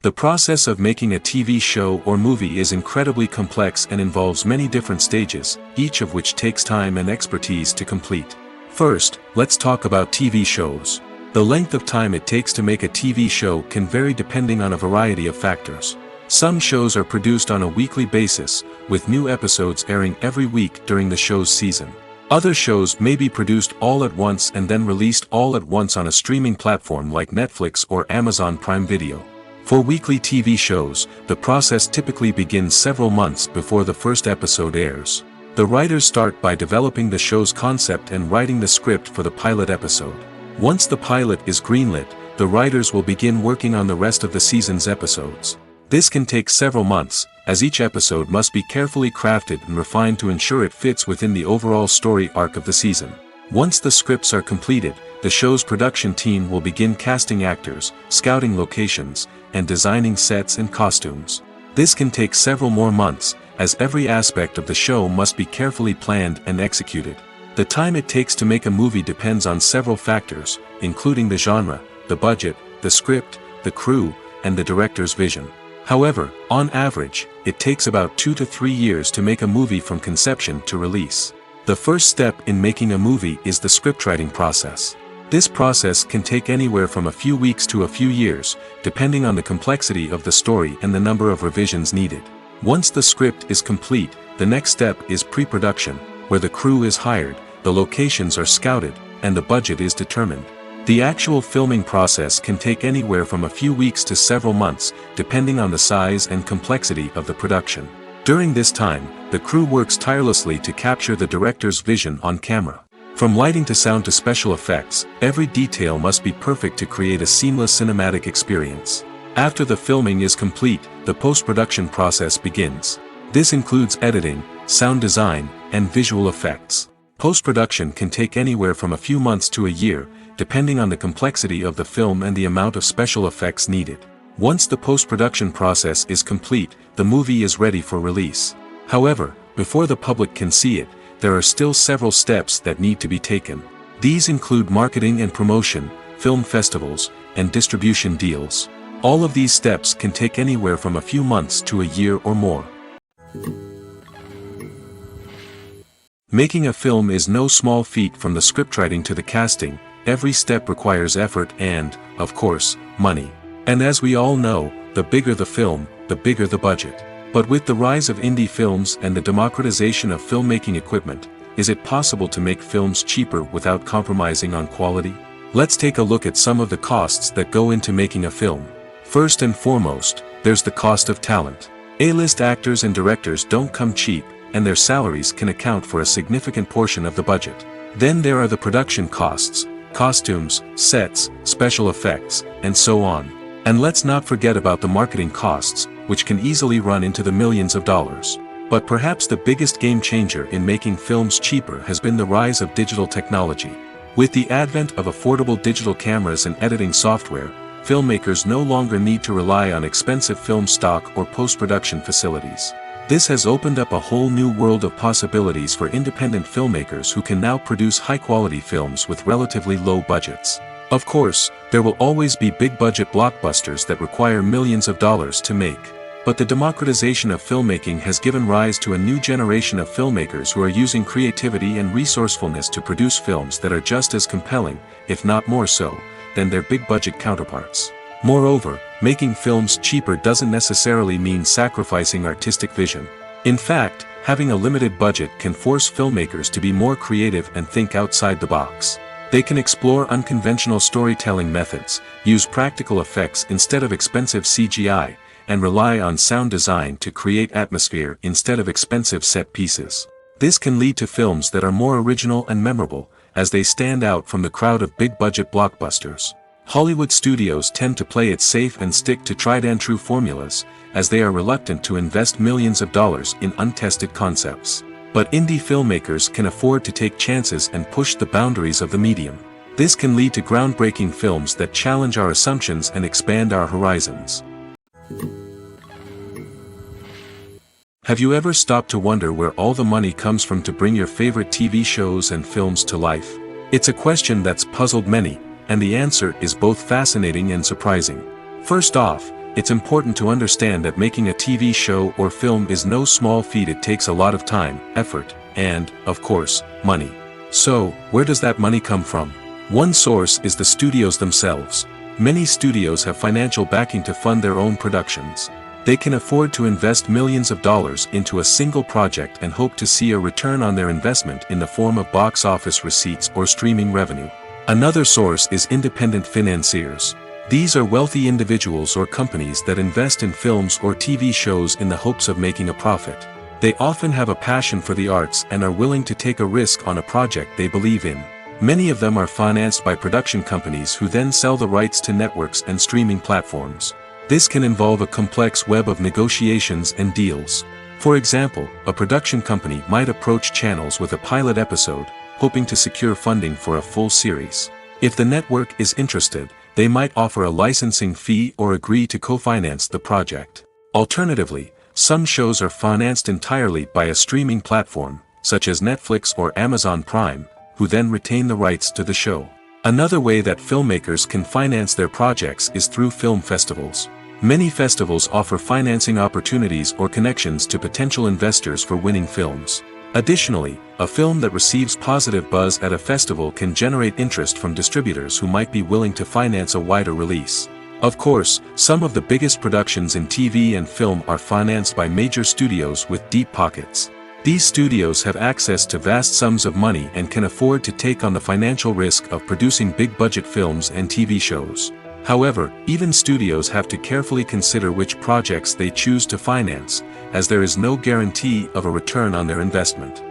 [SPEAKER 1] The process of making a TV show or movie is incredibly complex and involves many different stages, each of which takes time and expertise to complete. First, let's talk about TV shows. The length of time it takes to make a TV show can vary depending on a variety of factors. Some shows are produced on a weekly basis, with new episodes airing every week during the show's season. Other shows may be produced all at once and then released all at once on a streaming platform like Netflix or Amazon Prime Video. For weekly TV shows, the process typically begins several months before the first episode airs. The writers start by developing the show's concept and writing the script for the pilot episode. Once the pilot is greenlit, the writers will begin working on the rest of the season's episodes. This can take several months, as each episode must be carefully crafted and refined to ensure it fits within the overall story arc of the season. Once the scripts are completed, the show's production team will begin casting actors, scouting locations, and designing sets and costumes. This can take several more months, as every aspect of the show must be carefully planned and executed. The time it takes to make a movie depends on several factors, including the genre, the budget, the script, the crew, and the director's vision. However, on average, it takes about 2 to 3 years to make a movie from conception to release. The first step in making a movie is the scriptwriting process. This process can take anywhere from a few weeks to a few years, depending on the complexity of the story and the number of revisions needed. Once the script is complete, the next step is pre-production, where the crew is hired, the locations are scouted, and the budget is determined. The actual filming process can take anywhere from a few weeks to several months, depending on the size and complexity of the production. During this time, the crew works tirelessly to capture the director's vision on camera. From lighting to sound to special effects, every detail must be perfect to create a seamless cinematic experience. After the filming is complete, the post-production process begins. This includes editing, sound design, and visual effects. Post-production can take anywhere from a few months to a year, depending on the complexity of the film and the amount of special effects needed. Once the post-production process is complete, the movie is ready for release. However, before the public can see it, there are still several steps that need to be taken. These include marketing and promotion, film festivals, and distribution deals. All of these steps can take anywhere from a few months to a year or more. Making a film is no small feat. From the scriptwriting to the casting, every step requires effort and, of course, money. And as we all know, the bigger the film, the bigger the budget. But with the rise of indie films and the democratization of filmmaking equipment, is it possible to make films cheaper without compromising on quality? Let's take a look at some of the costs that go into making a film. First and foremost, there's the cost of talent. A-list actors and directors don't come cheap, and their salaries can account for a significant portion of the budget. Then there are the production costs, costumes, sets, special effects, and so on. And let's not forget about the marketing costs, which can easily run into the millions of dollars. But perhaps the biggest game changer in making films cheaper has been the rise of digital technology. With the advent of affordable digital cameras and editing software, filmmakers no longer need to rely on expensive film stock or post-production facilities. This has opened up a whole new world of possibilities for independent filmmakers who can now produce high-quality films with relatively low budgets. Of course, there will always be big-budget blockbusters that require millions of dollars to make. But the democratization of filmmaking has given rise to a new generation of filmmakers who are using creativity and resourcefulness to produce films that are just as compelling, if not more so, than their big-budget counterparts. Moreover, making films cheaper doesn't necessarily mean sacrificing artistic vision. In fact, having a limited budget can force filmmakers to be more creative and think outside the box. They can explore unconventional storytelling methods, use practical effects instead of expensive CGI, and rely on sound design to create atmosphere instead of expensive set pieces. This can lead to films that are more original and memorable, as they stand out from the crowd of big-budget blockbusters. Hollywood studios tend to play it safe and stick to tried-and-true formulas, as they are reluctant to invest millions of dollars in untested concepts. But indie filmmakers can afford to take chances and push the boundaries of the medium. This can lead to groundbreaking films that challenge our assumptions and expand our horizons. Have you ever stopped to wonder where all the money comes from to bring your favorite TV shows and films to life? It's a question that's puzzled many, and the answer is both fascinating and surprising. First off, it's important to understand that making a TV show or film is no small feat. It takes a lot of time, effort, and, of course, money. So, where does that money come from? One source is the studios themselves. Many studios have financial backing to fund their own productions. They can afford to invest millions of dollars into a single project and hope to see a return on their investment in the form of box office receipts or streaming revenue. Another source is independent financiers. These are wealthy individuals or companies that invest in films or TV shows in the hopes of making a profit. They often have a passion for the arts and are willing to take a risk on a project they believe in. Many of them are financed by production companies who then sell the rights to networks and streaming platforms. This can involve a complex web of negotiations and deals. For example, a production company might approach channels with a pilot episode, hoping to secure funding for a full series. If the network is interested, they might offer a licensing fee or agree to co-finance the project. Alternatively, some shows are financed entirely by a streaming platform, such as Netflix or Amazon Prime, who then retain the rights to the show. Another way that filmmakers can finance their projects is through film festivals. Many festivals offer financing opportunities or connections to potential investors for winning films. Additionally, a film that receives positive buzz at a festival can generate interest from distributors who might be willing to finance a wider release. Of course, some of the biggest productions in TV and film are financed by major studios with deep pockets. These studios have access to vast sums of money and can afford to take on the financial risk of producing big-budget films and TV shows. However, even studios have to carefully consider which projects they choose to finance, as there is no guarantee of a return on their investment.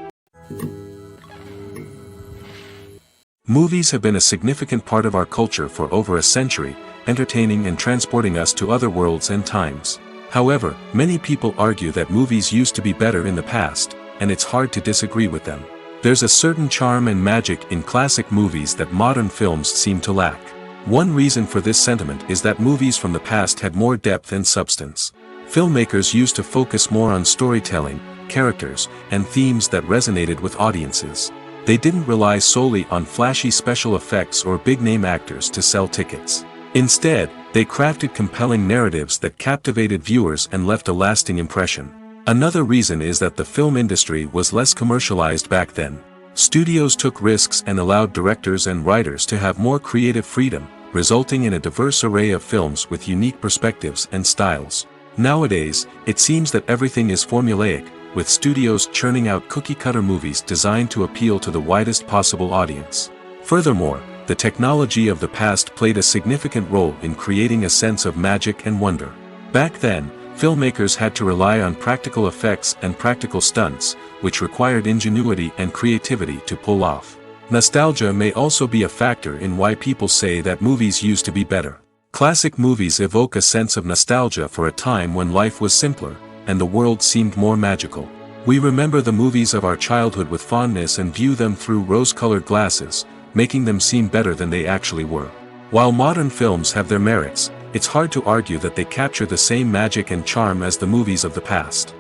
[SPEAKER 1] Movies have been a significant part of our culture for over a century, entertaining and transporting us to other worlds and times. However, many people argue that movies used to be better in the past, and it's hard to disagree with them. There's a certain charm and magic in classic movies that modern films seem to lack. One reason for this sentiment is that movies from the past had more depth and substance. Filmmakers used to focus more on storytelling, characters, and themes that resonated with audiences. They didn't rely solely on flashy special effects or big-name actors to sell tickets. Instead, they crafted compelling narratives that captivated viewers and left a lasting impression. Another reason is that the film industry was less commercialized back then. Studios took risks and allowed directors and writers to have more creative freedom, resulting in a diverse array of films with unique perspectives and styles. Nowadays, it seems that everything is formulaic, with studios churning out cookie-cutter movies designed to appeal to the widest possible audience. Furthermore, the technology of the past played a significant role in creating a sense of magic and wonder. Back then, filmmakers had to rely on practical effects and practical stunts, which required ingenuity and creativity to pull off. Nostalgia may also be a factor in why people say that movies used to be better. Classic movies evoke a sense of nostalgia for a time when life was simpler, and the world seemed more magical. We remember the movies of our childhood with fondness and view them through rose-colored glasses, making them seem better than they actually were. While modern films have their merits, it's hard to argue that they capture the same magic and charm as the movies of the past.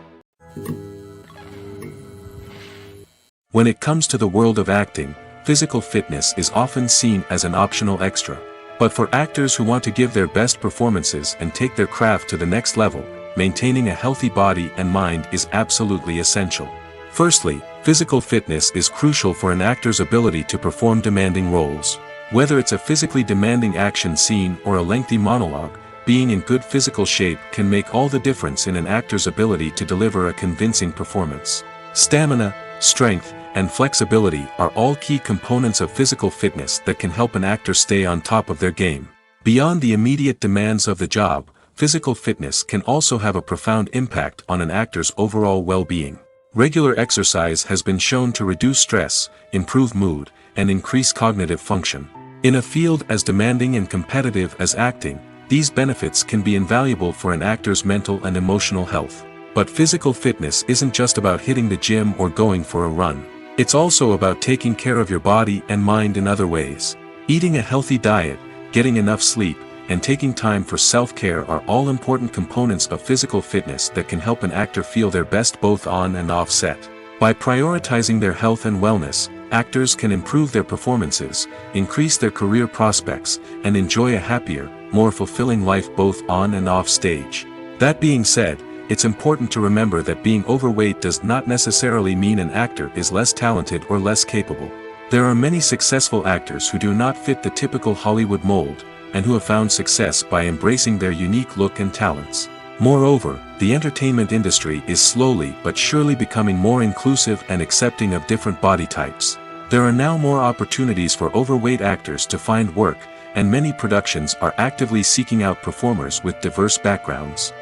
[SPEAKER 1] When it comes to the world of acting, physical fitness is often seen as an optional extra. But for actors who want to give their best performances and take their craft to the next level, maintaining a healthy body and mind is absolutely essential. Firstly, physical fitness is crucial for an actor's ability to perform demanding roles. Whether it's a physically demanding action scene or a lengthy monologue, being in good physical shape can make all the difference in an actor's ability to deliver a convincing performance. Stamina, strength, and flexibility are all key components of physical fitness that can help an actor stay on top of their game. Beyond the immediate demands of the job, physical fitness can also have a profound impact on an actor's overall well-being. Regular exercise has been shown to reduce stress, improve mood, and increase cognitive function. In a field as demanding and competitive as acting, these benefits can be invaluable for an actor's mental and emotional health. But physical fitness isn't just about hitting the gym or going for a run. It's also about taking care of your body and mind in other ways. Eating a healthy diet, getting enough sleep, and taking time for self-care are all important components of physical fitness that can help an actor feel their best both on and off set. By prioritizing their health and wellness, actors can improve their performances, increase their career prospects, and enjoy a happier, more fulfilling life both on and off stage. That being said, it's important to remember that being overweight does not necessarily mean an actor is less talented or less capable. There are many successful actors who do not fit the typical Hollywood mold, and who have found success by embracing their unique look and talents. Moreover, the entertainment industry is slowly but surely becoming more inclusive and accepting of different body types. There are now more opportunities for overweight actors to find work, and many productions are actively seeking out performers with diverse backgrounds.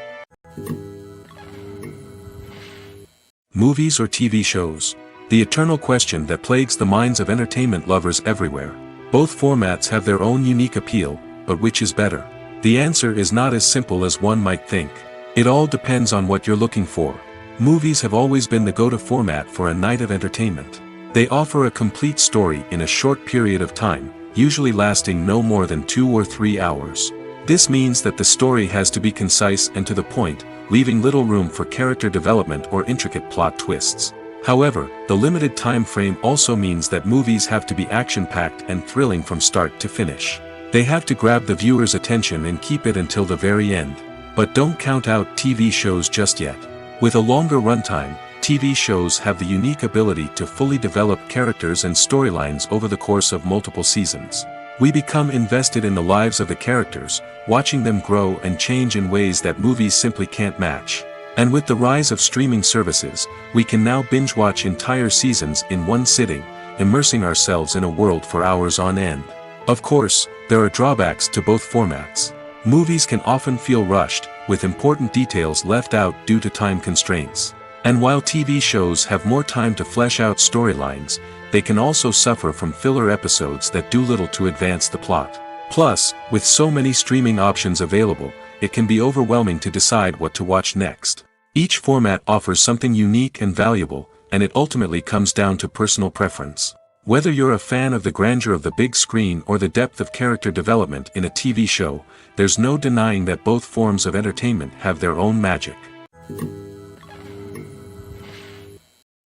[SPEAKER 1] Movies or TV shows? The eternal question that plagues the minds of entertainment lovers everywhere. Both formats have their own unique appeal, but which is better? The answer is not as simple as one might think. It all depends on what you're looking for. Movies have always been the go-to format for a night of entertainment. They offer a complete story in a short period of time, usually lasting no more than 2 or 3 hours. This means that the story has to be concise and to the point, leaving little room for character development or intricate plot twists. However, the limited time frame also means that movies have to be action-packed and thrilling from start to finish. They have to grab the viewer's attention and keep it until the very end. But don't count out TV shows just yet. With a longer runtime, TV shows have the unique ability to fully develop characters and storylines over the course of multiple seasons. We become invested in the lives of the characters, watching them grow and change in ways that movies simply can't match. And with the rise of streaming services, we can now binge-watch entire seasons in one sitting, immersing ourselves in a world for hours on end. Of course, there are drawbacks to both formats. Movies can often feel rushed, with important details left out due to time constraints. And while TV shows have more time to flesh out storylines, they can also suffer from filler episodes that do little to advance the plot. Plus, with so many streaming options available, it can be overwhelming to decide what to watch next. Each format offers something unique and valuable, and it ultimately comes down to personal preference. Whether you're a fan of the grandeur of the big screen or the depth of character development in a TV show, there's no denying that both forms of entertainment have their own magic.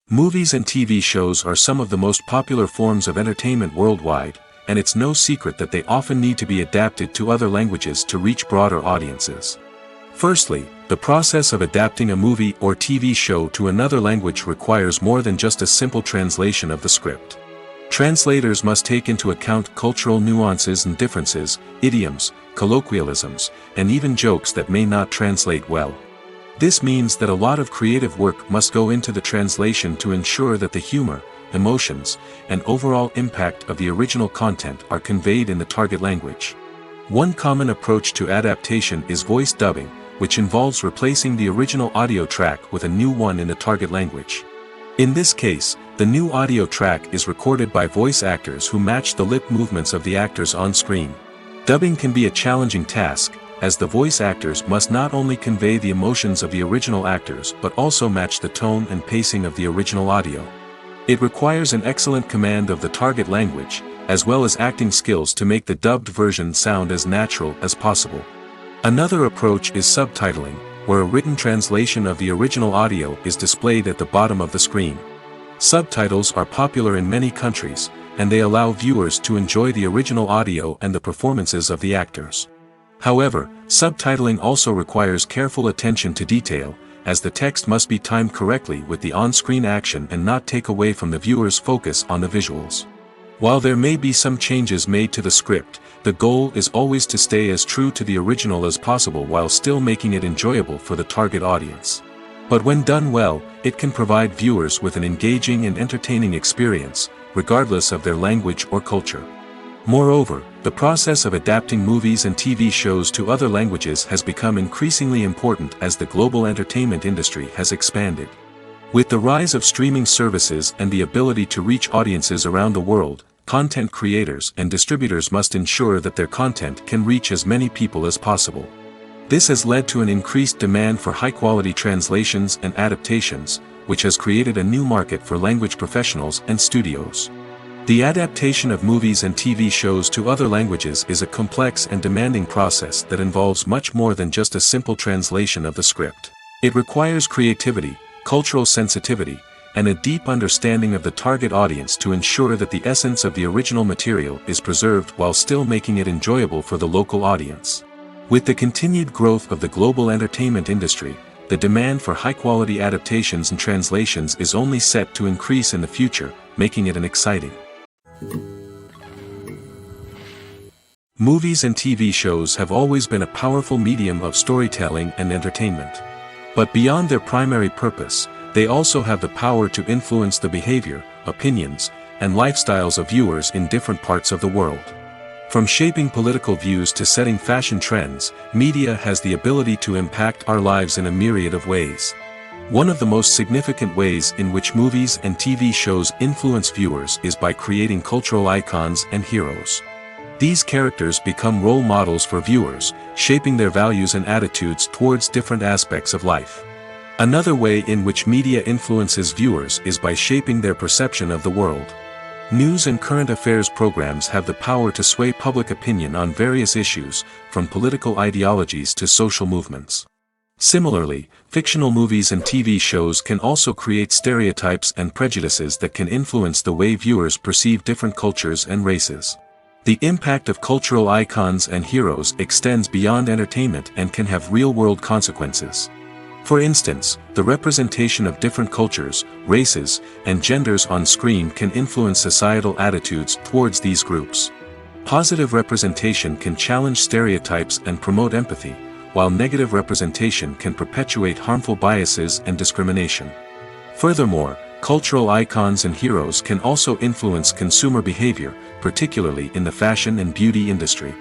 [SPEAKER 1] Movies and TV shows are some of the most popular forms of entertainment worldwide, and it's no secret that they often need to be adapted to other languages to reach broader audiences. Firstly, the process of adapting a movie or TV show to another language requires more than just a simple translation of the script. Translators must take into account cultural nuances and differences, idioms, colloquialisms, and even jokes that may not translate well. This means that a lot of creative work must go into the translation to ensure that the humor, emotions, and overall impact of the original content are conveyed in the target language. One common approach to adaptation is voice dubbing, which involves replacing the original audio track with a new one in the target language. In this case, the new audio track is recorded by voice actors who match the lip movements of the actors on screen. Dubbing can be a challenging task, as the voice actors must not only convey the emotions of the original actors but also match the tone and pacing of the original audio. It requires an excellent command of the target language, as well as acting skills to make the dubbed version sound as natural as possible. Another approach is subtitling, where a written translation of the original audio is displayed at the bottom of the screen. Subtitles are popular in many countries, and they allow viewers to enjoy the original audio and the performances of the actors. However, subtitling also requires careful attention to detail, as the text must be timed correctly with the on-screen action and not take away from the viewer's focus on the visuals. While there may be some changes made to the script, the goal is always to stay as true to the original as possible while still making it enjoyable for the target audience. But when done well, it can provide viewers with an engaging and entertaining experience, regardless of their language or culture. Moreover, the process of adapting movies and TV shows to other languages has become increasingly important as the global entertainment industry has expanded. With the rise of streaming services and the ability to reach audiences around the world, content creators and distributors must ensure that their content can reach as many people as possible. This has led to an increased demand for high-quality translations and adaptations, which has created a new market for language professionals and studios. The adaptation of movies and TV shows to other languages is a complex and demanding process that involves much more than just a simple translation of the script. It requires creativity, cultural sensitivity, and a deep understanding of the target audience to ensure that the essence of the original material is preserved while still making it enjoyable for the local audience. With the continued growth of the global entertainment industry, the demand for high-quality adaptations and translations is only set to increase in the future, making it an exciting. Movies and TV shows have always been a powerful medium of storytelling and entertainment. But beyond their primary purpose, they also have the power to influence the behavior, opinions, and lifestyles of viewers in different parts of the world. From shaping political views to setting fashion trends, media has the ability to impact our lives in a myriad of ways. One of the most significant ways in which movies and TV shows influence viewers is by creating cultural icons and heroes. These characters become role models for viewers, shaping their values and attitudes towards different aspects of life. Another way in which media influences viewers is by shaping their perception of the world. News and current affairs programs have the power to sway public opinion on various issues, from political ideologies to social movements. Similarly, fictional movies and TV shows can also create stereotypes and prejudices that can influence the way viewers perceive different cultures and races. The impact of cultural icons and heroes extends beyond entertainment and can have real-world consequences. For instance, the representation of different cultures, races, and genders on screen can influence societal attitudes towards these groups. Positive representation can challenge stereotypes and promote empathy, while negative representation can perpetuate harmful biases and discrimination. Furthermore, cultural icons and heroes can also influence consumer behavior, particularly in the fashion and beauty industry.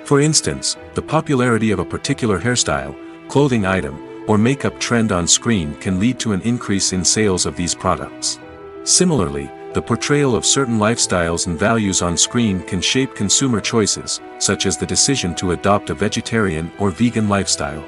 [SPEAKER 1] For instance, the popularity of a particular hairstyle, clothing item, or makeup trend on screen can lead to an increase in sales of these products. Similarly, the portrayal of certain lifestyles and values on screen can shape consumer choices, such as the decision to adopt a vegetarian or vegan lifestyle.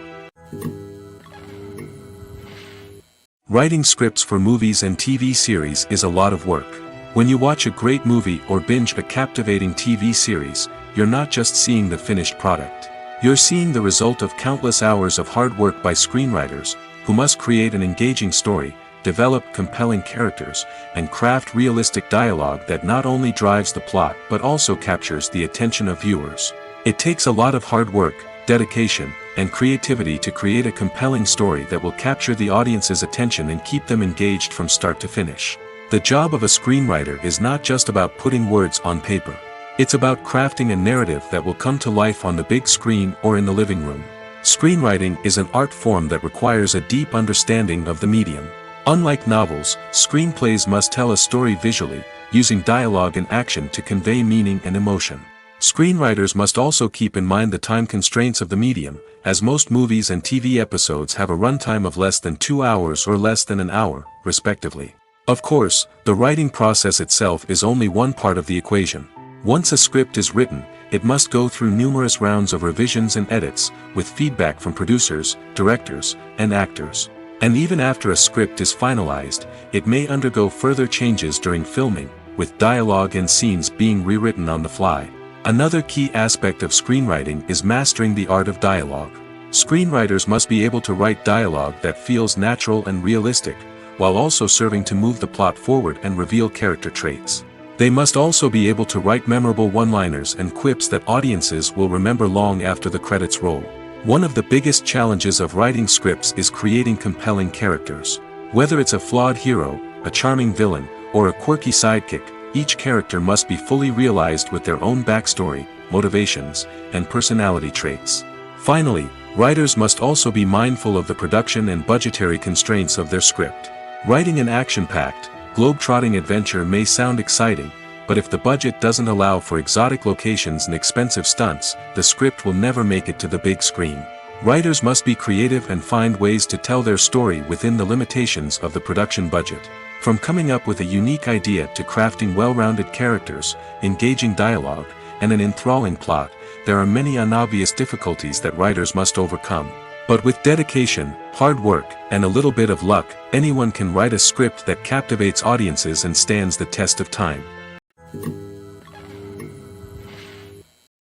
[SPEAKER 1] Writing scripts for movies and TV series is a lot of work. When you watch a great movie or binge a captivating TV series, you're not just seeing the finished product. You're seeing the result of countless hours of hard work by screenwriters, who must create an engaging story, develop compelling characters, and craft realistic dialogue that not only drives the plot but also captures the attention of viewers. It takes a lot of hard work, dedication, and creativity to create a compelling story that will capture the audience's attention and keep them engaged from start to finish. The job of a screenwriter is not just about putting words on paper. It's about crafting a narrative that will come to life on the big screen or in the living room. Screenwriting is an art form that requires a deep understanding of the medium. Unlike novels, screenplays must tell a story visually, using dialogue and action to convey meaning and emotion. Screenwriters must also keep in mind the time constraints of the medium, as most movies and TV episodes have a runtime of less than 2 hours or less than an hour, respectively. Of course, the writing process itself is only one part of the equation. Once a script is written, it must go through numerous rounds of revisions and edits, with feedback from producers, directors, and actors. And even after a script is finalized, it may undergo further changes during filming, with dialogue and scenes being rewritten on the fly. Another key aspect of screenwriting is mastering the art of dialogue. Screenwriters must be able to write dialogue that feels natural and realistic, while also serving to move the plot forward and reveal character traits. They must also be able to write memorable one-liners and quips that audiences will remember long after the credits roll. One of the biggest challenges of writing scripts is creating compelling characters. Whether it's a flawed hero, a charming villain, or a quirky sidekick, each character must be fully realized with their own backstory, motivations, and personality traits. Finally, writers must also be mindful of the production and budgetary constraints of their script. Writing an action-packed, globe-trotting adventure may sound exciting, but if the budget doesn't allow for exotic locations and expensive stunts, the script will never make it to the big screen. Writers must be creative and find ways to tell their story within the limitations of the production budget. From coming up with a unique idea to crafting well-rounded characters, engaging dialogue, and an enthralling plot, there are many unobvious difficulties that writers must overcome. But with dedication, hard work, and a little bit of luck, anyone can write a script that captivates audiences and stands the test of time.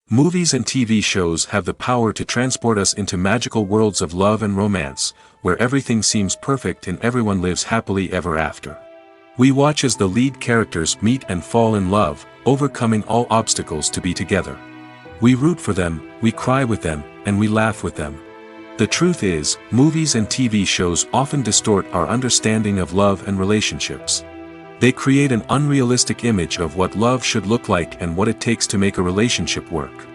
[SPEAKER 1] Movies and TV shows have the power to transport us into magical worlds of love and romance, where everything seems perfect and everyone lives happily ever after. We watch as the lead characters meet and fall in love, overcoming all obstacles to be together. We root for them, we cry with them, and we laugh with them. The truth is, movies and TV shows often distort our understanding of love and relationships. They create an unrealistic image of what love should look like and what it takes to make a relationship work.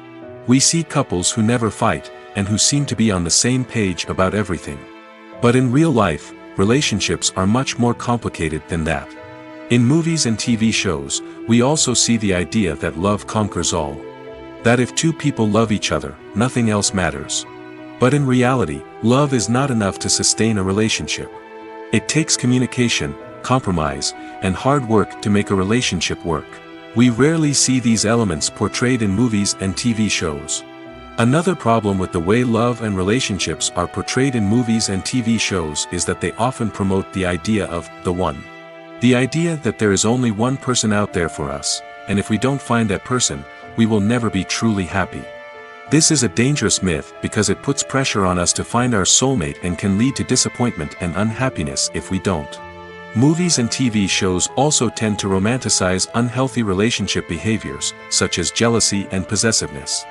[SPEAKER 1] We see couples who never fight, and who seem to be on the same page about everything. But in real life, relationships are much more complicated than that. In movies and TV shows, we also see the idea that love conquers all. That if two people love each other, nothing else matters. But in reality, love is not enough to sustain a relationship. It takes communication, compromise, and hard work to make a relationship work. We rarely see these elements portrayed in movies and TV shows. Another problem with the way love and relationships are portrayed in movies and TV shows is that they often promote the idea of the one. The idea that there is only one person out there for us, and if we don't find that person, we will never be truly happy. This is a dangerous myth because it puts pressure on us to find our soulmate and can lead to disappointment and unhappiness if we don't. Movies and TV shows also tend to romanticize unhealthy relationship behaviors, such as jealousy and possessiveness.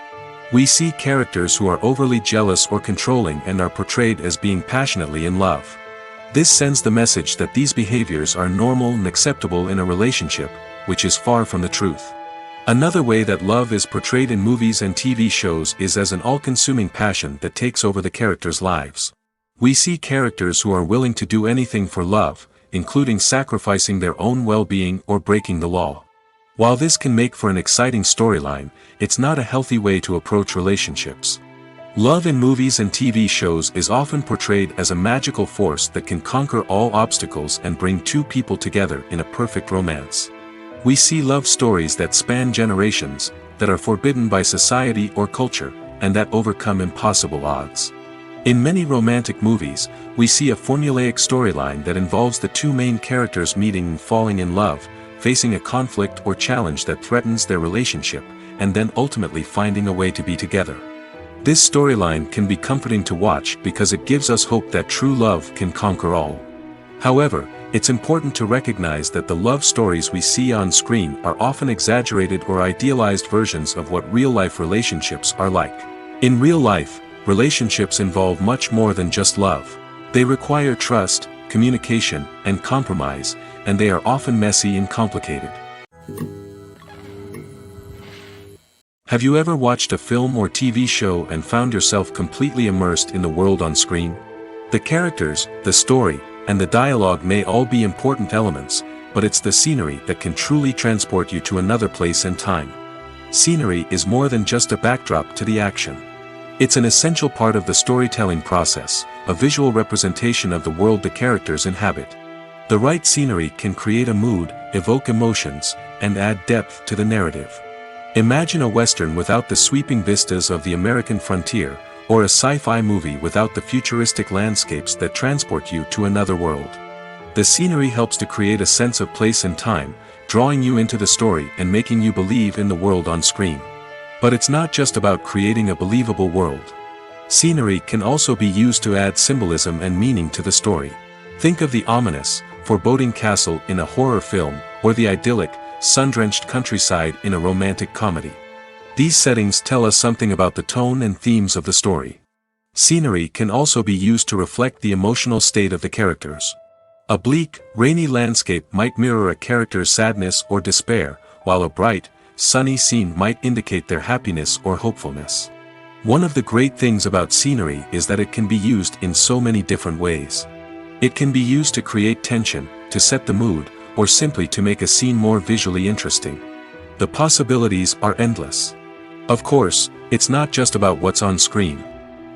[SPEAKER 1] We see characters who are overly jealous or controlling and are portrayed as being passionately in love. This sends the message that these behaviors are normal and acceptable in a relationship, which is far from the truth. Another way that love is portrayed in movies and TV shows is as an all-consuming passion that takes over the characters' lives. We see characters who are willing to do anything for love, including sacrificing their own well-being or breaking the law. While this can make for an exciting storyline, it's not a healthy way to approach relationships. Love in movies and TV shows is often portrayed as a magical force that can conquer all obstacles and bring two people together in a perfect romance. We see love stories that span generations, that are forbidden by society or culture, and that overcome impossible odds. In many romantic movies, we see a formulaic storyline that involves the two main characters meeting and falling in love, facing a conflict or challenge that threatens their relationship, and then ultimately finding a way to be together. This storyline can be comforting to watch because it gives us hope that true love can conquer all. However, it's important to recognize that the love stories we see on screen are often exaggerated or idealized versions of what real-life relationships are like. In real life, relationships involve much more than just love. They require trust, communication, and compromise, and they are often messy and complicated. Have you ever watched a film or TV show and found yourself completely immersed in the world on screen? The characters, the story, and the dialogue may all be important elements, but it's the scenery that can truly transport you to another place and time. Scenery is more than just a backdrop to the action. It's an essential part of the storytelling process, a visual representation of the world the characters inhabit. The right scenery can create a mood, evoke emotions, and add depth to the narrative. Imagine a Western without the sweeping vistas of the American frontier, or a sci-fi movie without the futuristic landscapes that transport you to another world. The scenery helps to create a sense of place and time, drawing you into the story and making you believe in the world on screen. But it's not just about creating a believable world. Scenery can also be used to add symbolism and meaning to the story. Think of the ominous, foreboding castle in a horror film, or the idyllic, sun-drenched countryside in a romantic comedy. These settings tell us something about the tone and themes of the story. Scenery can also be used to reflect the emotional state of the characters. A bleak, rainy landscape might mirror a character's sadness or despair, while a bright, sunny scene might indicate their happiness or hopefulness. One of the great things about scenery is that it can be used in so many different ways. It can be used to create tension, to set the mood, or simply to make a scene more visually interesting. The possibilities are endless. Of course, it's not just about what's on screen.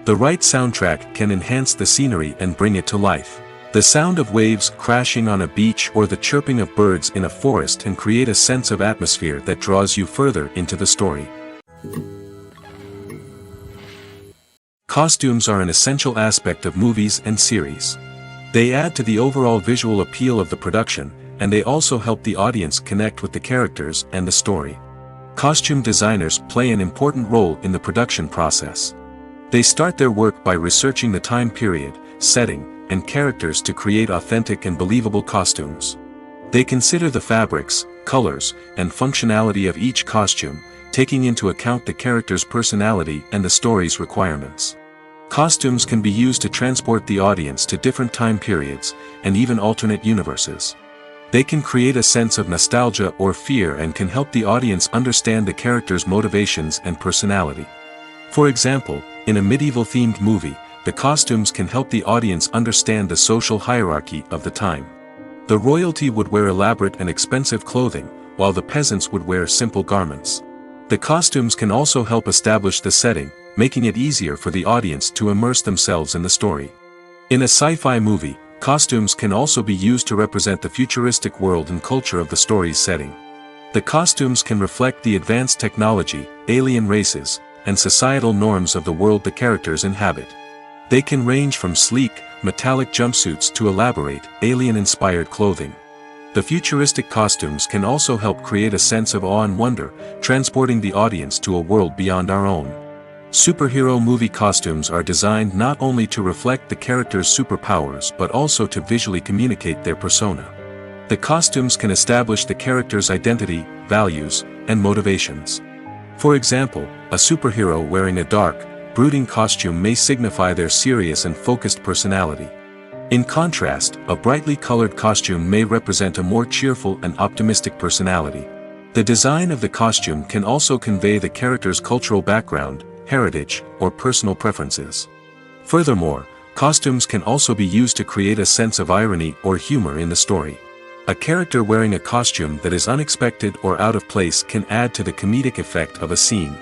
[SPEAKER 1] The right soundtrack can enhance the scenery and bring it to life. The sound of waves crashing on a beach or the chirping of birds in a forest can create a sense of atmosphere that draws you further into the story. Costumes are an essential aspect of movies and series. They add to the overall visual appeal of the production, and they also help the audience connect with the characters and the story. Costume designers play an important role in the production process. They start their work by researching the time period, setting, and characters to create authentic and believable costumes. They consider the fabrics, colors, and functionality of each costume, taking into account the character's personality and the story's requirements. Costumes can be used to transport the audience to different time periods, and even alternate universes. They can create a sense of nostalgia or fear and can help the audience understand the character's motivations and personality. For example, in a medieval-themed movie, the costumes can help the audience understand the social hierarchy of the time. The royalty would wear elaborate and expensive clothing, while the peasants would wear simple garments. The costumes can also help establish the setting, making it easier for the audience to immerse themselves in the story. In a sci-fi movie, costumes can also be used to represent the futuristic world and culture of the story's setting. The costumes can reflect the advanced technology, alien races, and societal norms of the world the characters inhabit. They can range from sleek, metallic jumpsuits to elaborate, alien-inspired clothing. The futuristic costumes can also help create a sense of awe and wonder, transporting the audience to a world beyond our own. Superhero movie costumes are designed not only to reflect the character's superpowers but also to visually communicate their persona. The costumes can establish the character's identity, values, and motivations. For example, a superhero wearing a dark, brooding costume may signify their serious and focused personality. In contrast, a brightly colored costume may represent a more cheerful and optimistic personality. The design of the costume can also convey the character's cultural background, heritage, or personal preferences. Furthermore, costumes can also be used to create a sense of irony or humor in the story. A character wearing a costume that is unexpected or out of place can add to the comedic effect of a scene.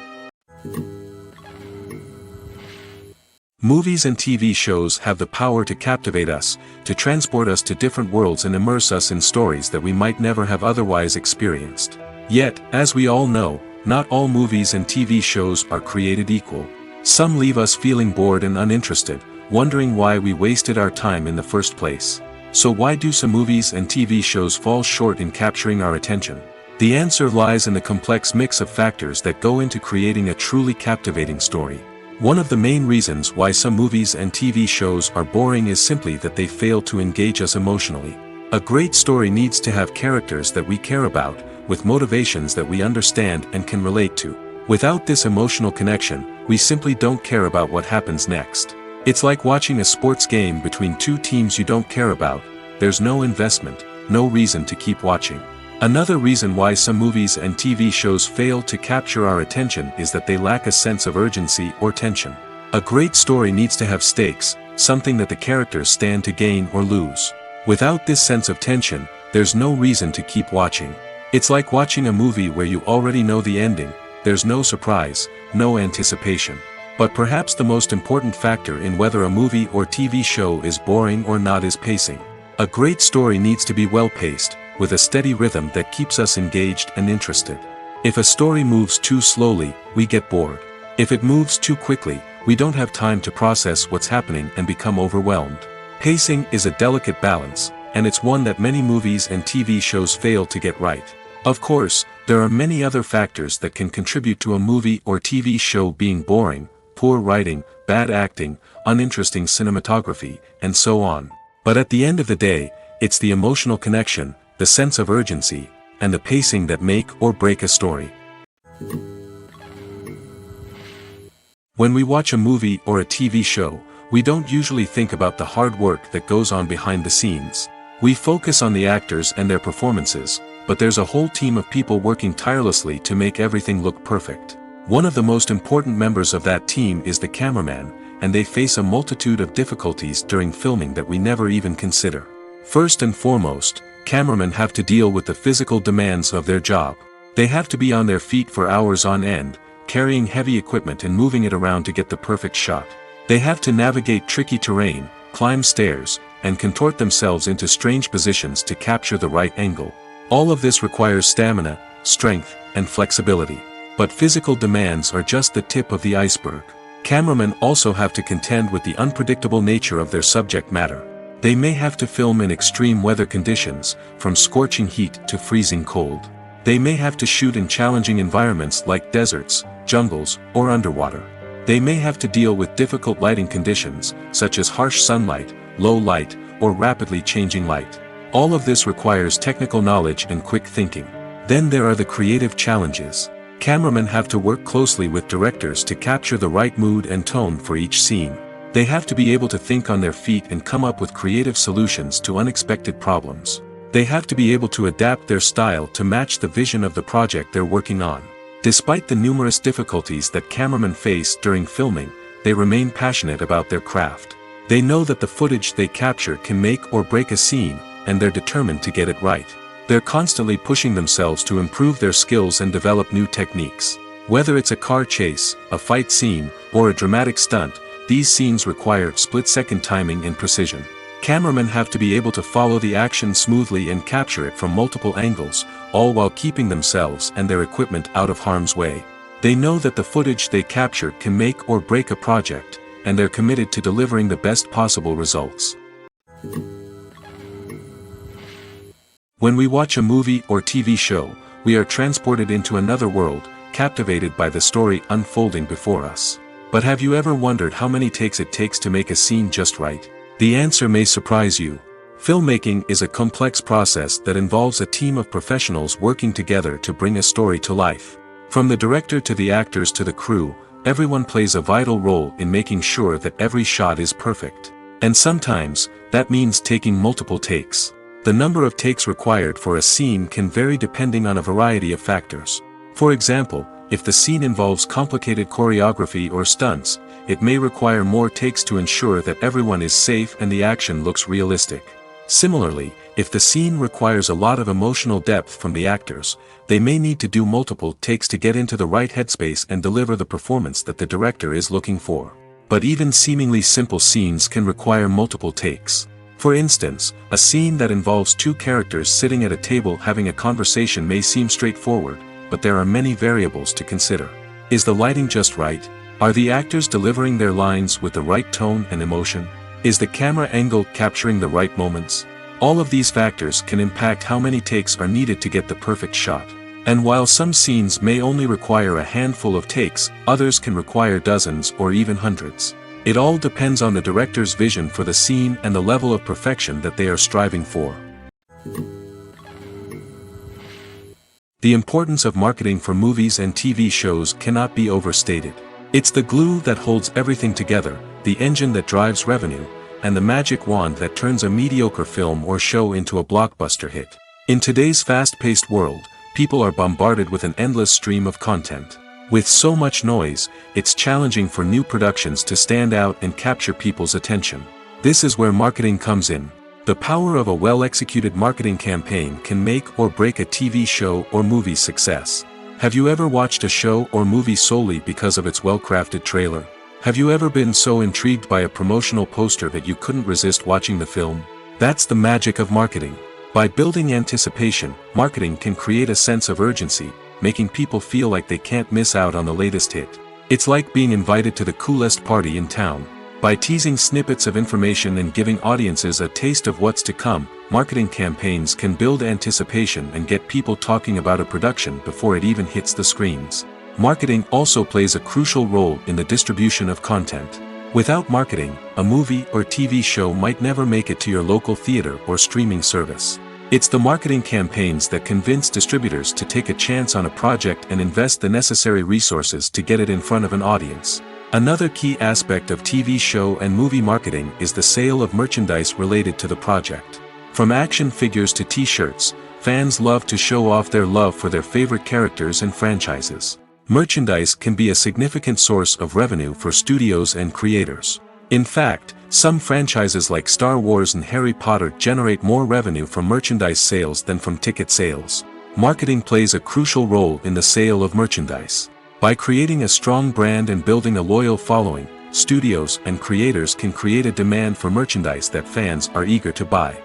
[SPEAKER 1] Movies and TV shows have the power to captivate us, to transport us to different worlds and immerse us in stories that we might never have otherwise experienced. Yet, as we all know, not all movies and TV shows are created equal. Some leave us feeling bored and uninterested, wondering why we wasted our time in the first place. So why do some movies and TV shows fall short in capturing our attention? The answer lies in the complex mix of factors that go into creating a truly captivating story. One of the main reasons why some movies and TV shows are boring is simply that they fail to engage us emotionally. A great story needs to have characters that we care about, with motivations that we understand and can relate to. Without this emotional connection, we simply don't care about what happens next. It's like watching a sports game between two teams you don't care about. There's no investment, no reason to keep watching. Another reason why some movies and TV shows fail to capture our attention is that they lack a sense of urgency or tension. A great story needs to have stakes, something that the characters stand to gain or lose. Without this sense of tension, there's no reason to keep watching. It's like watching a movie where you already know the ending. There's no surprise, no anticipation. But perhaps the most important factor in whether a movie or TV show is boring or not is pacing. A great story needs to be well-paced, with a steady rhythm that keeps us engaged and interested. If a story moves too slowly, we get bored. If it moves too quickly, we don't have time to process what's happening and become overwhelmed. Pacing is a delicate balance, and it's one that many movies and TV shows fail to get right. Of course, there are many other factors that can contribute to a movie or TV show being boring: poor writing, bad acting, uninteresting cinematography, and so on. But at the end of the day, it's the emotional connection, the sense of urgency, and the pacing that make or break a story. When we watch a movie or a TV show, we don't usually think about the hard work that goes on behind the scenes. We focus on the actors and their performances, but there's a whole team of people working tirelessly to make everything look perfect. One of the most important members of that team is the cameraman, and they face a multitude of difficulties during filming that we never even consider. First and foremost, cameramen have to deal with the physical demands of their job. They have to be on their feet for hours on end, carrying heavy equipment and moving it around to get the perfect shot. They have to navigate tricky terrain, climb stairs, and contort themselves into strange positions to capture the right angle. All of this requires stamina, strength, and flexibility. But physical demands are just the tip of the iceberg. Cameramen also have to contend with the unpredictable nature of their subject matter. They may have to film in extreme weather conditions, from scorching heat to freezing cold. They may have to shoot in challenging environments like deserts, jungles, or underwater. They may have to deal with difficult lighting conditions, such as harsh sunlight, low light, or rapidly changing light. All of this requires technical knowledge and quick thinking. Then there are the creative challenges. Cameramen have to work closely with directors to capture the right mood and tone for each scene. They have to be able to think on their feet and come up with creative solutions to unexpected problems. They have to be able to adapt their style to match the vision of the project they're working on. Despite the numerous difficulties that cameramen face during filming, they remain passionate about their craft. They know that the footage they capture can make or break a scene, and they're determined to get it right. They're constantly pushing themselves to improve their skills and develop new techniques. Whether it's a car chase, a fight scene, or a dramatic stunt, these scenes require split-second timing and precision. Cameramen have to be able to follow the action smoothly and capture it from multiple angles, all while keeping themselves and their equipment out of harm's way. They know that the footage they capture can make or break a project, and they're committed to delivering the best possible results. When we watch a movie or TV show, we are transported into another world, captivated by the story unfolding before us. But have you ever wondered how many takes it takes to make a scene just right? The answer may surprise you. Filmmaking is a complex process that involves a team of professionals working together to bring a story to life. From the director to the actors to the crew, everyone plays a vital role in making sure that every shot is perfect. And sometimes, that means taking multiple takes. The number of takes required for a scene can vary depending on a variety of factors. For example, if the scene involves complicated choreography or stunts, it may require more takes to ensure that everyone is safe and the action looks realistic. Similarly, if the scene requires a lot of emotional depth from the actors, they may need to do multiple takes to get into the right headspace and deliver the performance that the director is looking for. but even seemingly simple scenes can require multiple takes. For instance, a scene that involves two characters sitting at a table having a conversation may seem straightforward, but there are many variables to consider. Is the lighting just right? Are the actors delivering their lines with the right tone and emotion? Is the camera angle capturing the right moments? All of these factors can impact how many takes are needed to get the perfect shot. And while some scenes may only require a handful of takes, others can require dozens or even hundreds. It all depends on the director's vision for the scene and the level of perfection that they are striving for. The importance of marketing for movies and TV shows cannot be overstated. It's the glue that holds everything together, the engine that drives revenue, and the magic wand that turns a mediocre film or show into a blockbuster hit. In today's fast-paced world, people are bombarded with an endless stream of content. With so much noise, it's challenging for new productions to stand out and capture people's attention. This is where marketing comes in. The power of a well-executed marketing campaign can make or break a TV show or movie's success. Have you ever watched a show or movie solely because of its well-crafted trailer? Have you ever been so intrigued by a promotional poster that you couldn't resist watching the film? That's the magic of marketing. By building anticipation, marketing can create a sense of urgency, making people feel like they can't miss out on the latest hit. It's like being invited to the coolest party in town. By teasing snippets of information and giving audiences a taste of what's to come, marketing campaigns can build anticipation and get people talking about a production before it even hits the screens. Marketing also plays a crucial role in the distribution of content. Without marketing, a movie or TV show might never make it to your local theater or streaming service. It's the marketing campaigns that convince distributors to take a chance on a project and invest the necessary resources to get it in front of an audience. Another key aspect of TV show and movie marketing is the sale of merchandise related to the project. From action figures to t-shirts, fans love to show off their love for their favorite characters and franchises. Merchandise can be a significant source of revenue for studios and creators. In fact, some franchises like Star Wars and Harry Potter generate more revenue from merchandise sales than from ticket sales. Marketing plays a crucial role in the sale of merchandise. By creating a strong brand and building a loyal following, studios and creators can create a demand for merchandise that fans are eager to buy.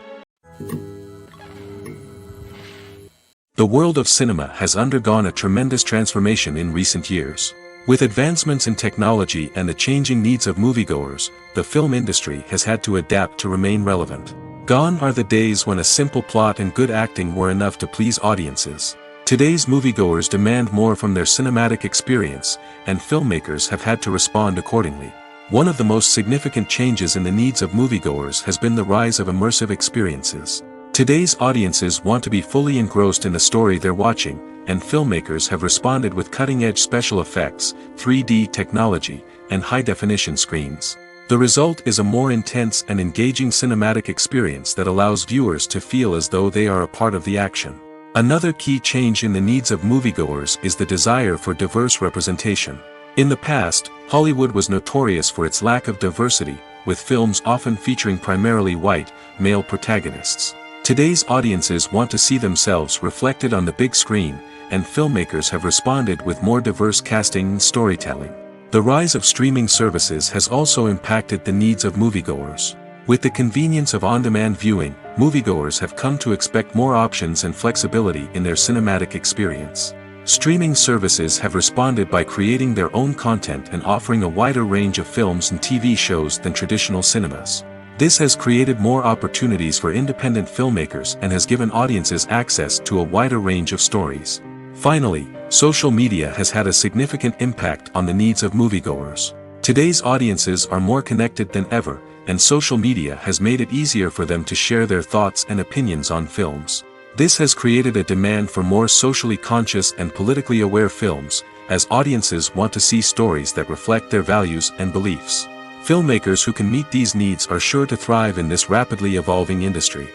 [SPEAKER 1] The world of cinema has undergone a tremendous transformation in recent years. With advancements in technology and the changing needs of moviegoers, the film industry has had to adapt to remain relevant. Gone are the days when a simple plot and good acting were enough to please audiences. Today's moviegoers demand more from their cinematic experience, and filmmakers have had to respond accordingly. One of the most significant changes in the needs of moviegoers has been the rise of immersive experiences. Today's audiences want to be fully engrossed in the story they're watching, and filmmakers have responded with cutting-edge special effects, 3D technology, and high-definition screens. The result is a more intense and engaging cinematic experience that allows viewers to feel as though they are a part of the action. Another key change in the needs of moviegoers is the desire for diverse representation. In the past, Hollywood was notorious for its lack of diversity, with films often featuring primarily white, male protagonists. Today's audiences want to see themselves reflected on the big screen, and filmmakers have responded with more diverse casting and storytelling. The rise of streaming services has also impacted the needs of moviegoers. With the convenience of on-demand viewing, moviegoers have come to expect more options and flexibility in their cinematic experience. Streaming services have responded by creating their own content and offering a wider range of films and TV shows than traditional cinemas. This has created more opportunities for independent filmmakers and has given audiences access to a wider range of stories. Finally, social media has had a significant impact on the needs of moviegoers. Today's audiences are more connected than ever, and social media has made it easier for them to share their thoughts and opinions on films. This has created a demand for more socially conscious and politically aware films, as audiences want to see stories that reflect their values and beliefs. Filmmakers who can meet these needs are sure to thrive in this rapidly evolving industry.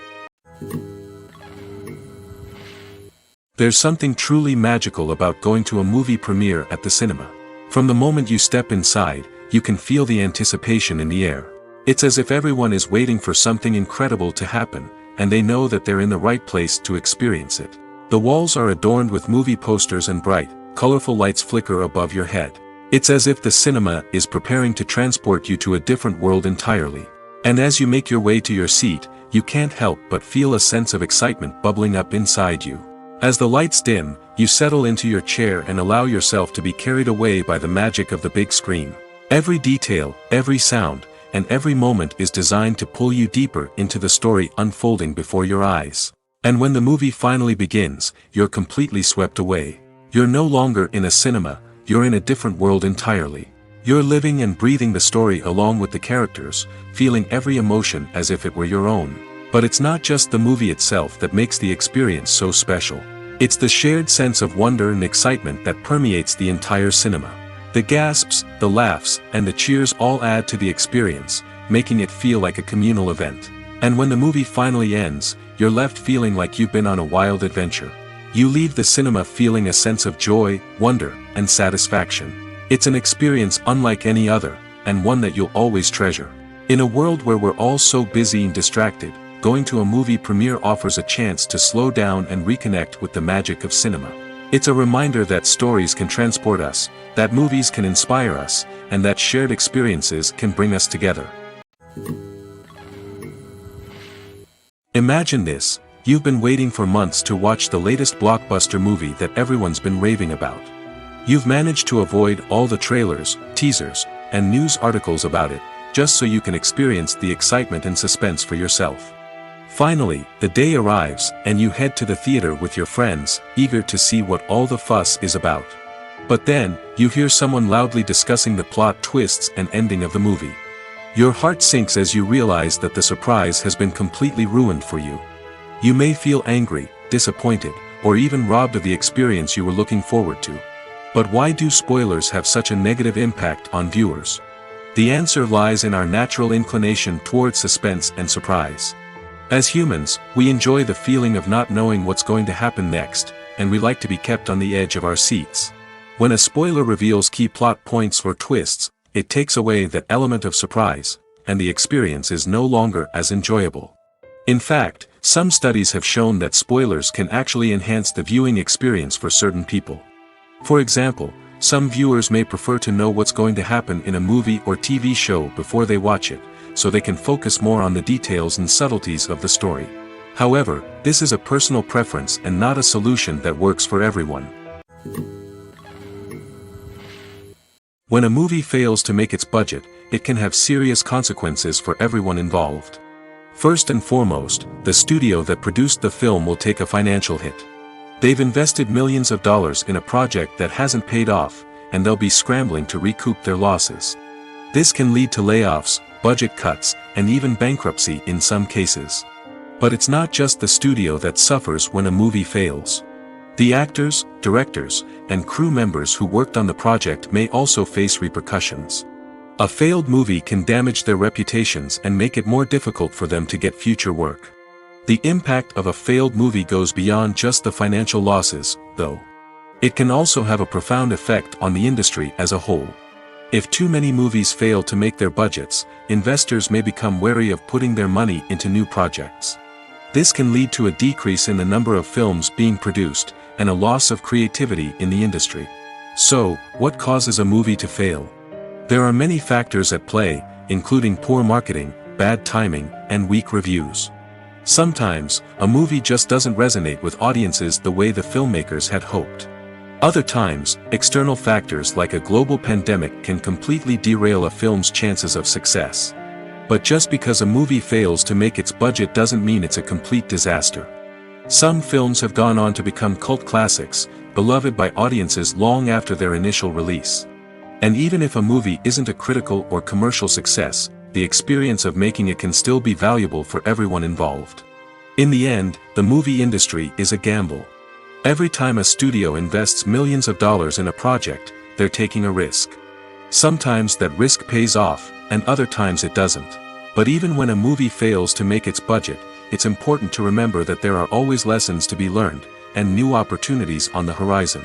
[SPEAKER 1] There's something truly magical about going to a movie premiere at the cinema. From the moment you step inside, you can feel the anticipation in the air. It's as if everyone is waiting for something incredible to happen, and they know that they're in the right place to experience it. The walls are adorned with movie posters and bright, colorful lights flicker above your head. It's as if the cinema is preparing to transport you to a different world entirely. And as you make your way to your seat, you can't help but feel a sense of excitement bubbling up inside you. As the lights dim, you settle into your chair and allow yourself to be carried away by the magic of the big screen. Every detail, every sound, and every moment is designed to pull you deeper into the story unfolding before your eyes. And when the movie finally begins, you're completely swept away. You're no longer in a cinema, you're in a different world entirely. You're living and breathing the story along with the characters, feeling every emotion as if it were your own. But it's not just the movie itself that makes the experience so special. It's the shared sense of wonder and excitement that permeates the entire cinema. The gasps, the laughs, and the cheers all add to the experience, making it feel like a communal event. And when the movie finally ends, you're left feeling like you've been on a wild adventure. You leave the cinema feeling a sense of joy, wonder, and satisfaction. It's an experience unlike any other, and one that you'll always treasure. In a world where we're all so busy and distracted, going to a movie premiere offers a chance to slow down and reconnect with the magic of cinema. It's a reminder that stories can transport us, that movies can inspire us, and that shared experiences can bring us together. Imagine this: you've been waiting for months to watch the latest blockbuster movie that everyone's been raving about. You've managed to avoid all the trailers, teasers, and news articles about it, just so you can experience the excitement and suspense for yourself. Finally, the day arrives, and you head to the theater with your friends, eager to see what all the fuss is about. But then, you hear someone loudly discussing the plot twists and ending of the movie. Your heart sinks as you realize that the surprise has been completely ruined for you. You may feel angry, disappointed, or even robbed of the experience you were looking forward to. But why do spoilers have such a negative impact on viewers? The answer lies in our natural inclination towards suspense and surprise. As humans, we enjoy the feeling of not knowing what's going to happen next, and we like to be kept on the edge of our seats. When a spoiler reveals key plot points or twists, it takes away that element of surprise, and the experience is no longer as enjoyable. In fact, some studies have shown that spoilers can actually enhance the viewing experience for certain people. For example, some viewers may prefer to know what's going to happen in a movie or TV show before they watch it, so they can focus more on the details and subtleties of the story. However, this is a personal preference and not a solution that works for everyone. When a movie fails to make its budget, it can have serious consequences for everyone involved. First and foremost, the studio that produced the film will take a financial hit. They've invested millions of dollars in a project that hasn't paid off, and they'll be scrambling to recoup their losses. This can lead to layoffs, budget cuts, and even bankruptcy in some cases. But it's not just the studio that suffers when a movie fails. The actors, directors, and crew members who worked on the project may also face repercussions. A failed movie can damage their reputations and make it more difficult for them to get future work. The impact of a failed movie goes beyond just the financial losses, though. It can also have a profound effect on the industry as a whole. If too many movies fail to make their budgets, investors may become wary of putting their money into new projects. This can lead to a decrease in the number of films being produced, and a loss of creativity in the industry. So, what causes a movie to fail? There are many factors at play, including poor marketing, bad timing, and weak reviews. Sometimes, a movie just doesn't resonate with audiences the way the filmmakers had hoped. Other times, external factors like a global pandemic can completely derail a film's chances of success. But just because a movie fails to make its budget doesn't mean it's a complete disaster. Some films have gone on to become cult classics, beloved by audiences long after their initial release. And even if a movie isn't a critical or commercial success, the experience of making it can still be valuable for everyone involved. In the end, the movie industry is a gamble. Every time a studio invests millions of dollars in a project, they're taking a risk. Sometimes that risk pays off, and other times it doesn't. But even when a movie fails to make its budget, it's important to remember that there are always lessons to be learned, and new opportunities on the horizon.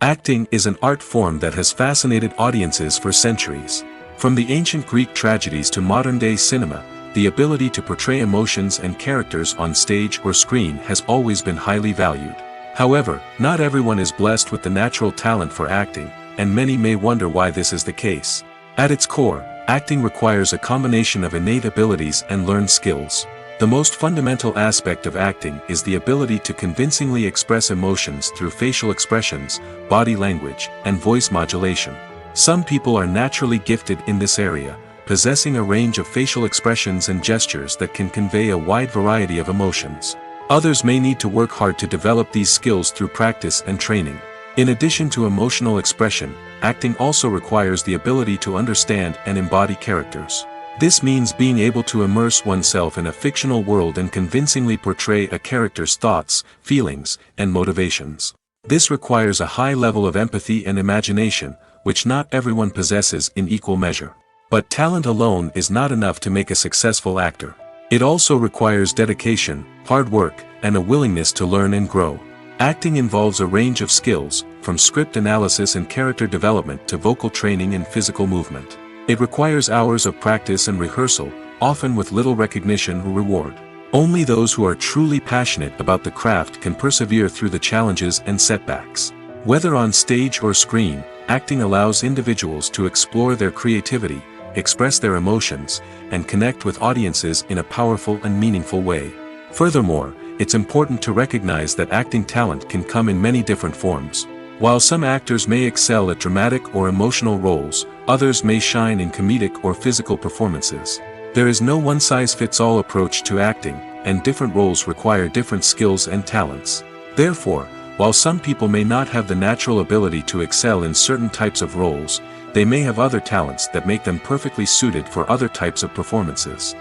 [SPEAKER 1] Acting is an art form that has fascinated audiences for centuries. From the ancient Greek tragedies to modern-day cinema, the ability to portray emotions and characters on stage or screen has always been highly valued. However, not everyone is blessed with the natural talent for acting, and many may wonder why this is the case. At its core, acting requires a combination of innate abilities and learned skills. The most fundamental aspect of acting is the ability to convincingly express emotions through facial expressions, body language, and voice modulation. Some people are naturally gifted in this area, possessing a range of facial expressions and gestures that can convey a wide variety of emotions. Others may need to work hard to develop these skills through practice and training. In addition to emotional expression, acting also requires the ability to understand and embody characters. This means being able to immerse oneself in a fictional world and convincingly portray a character's thoughts, feelings, and motivations. This requires a high level of empathy and imagination, which not everyone possesses in equal measure. But talent alone is not enough to make a successful actor. It also requires dedication, hard work, and a willingness to learn and grow. Acting involves a range of skills, from script analysis and character development to vocal training and physical movement. It requires hours of practice and rehearsal, often with little recognition or reward. Only those who are truly passionate about the craft can persevere through the challenges and setbacks. Whether on stage or screen, acting allows individuals to explore their creativity, express their emotions, and connect with audiences in a powerful and meaningful way. Furthermore, it's important to recognize that acting talent can come in many different forms. While some actors may excel at dramatic or emotional roles, others may shine in comedic or physical performances. There is no one-size-fits-all approach to acting, and different roles require different skills and talents. Therefore, while some people may not have the natural ability to excel in certain types of roles, they may have other talents that make them perfectly suited for other types of performances.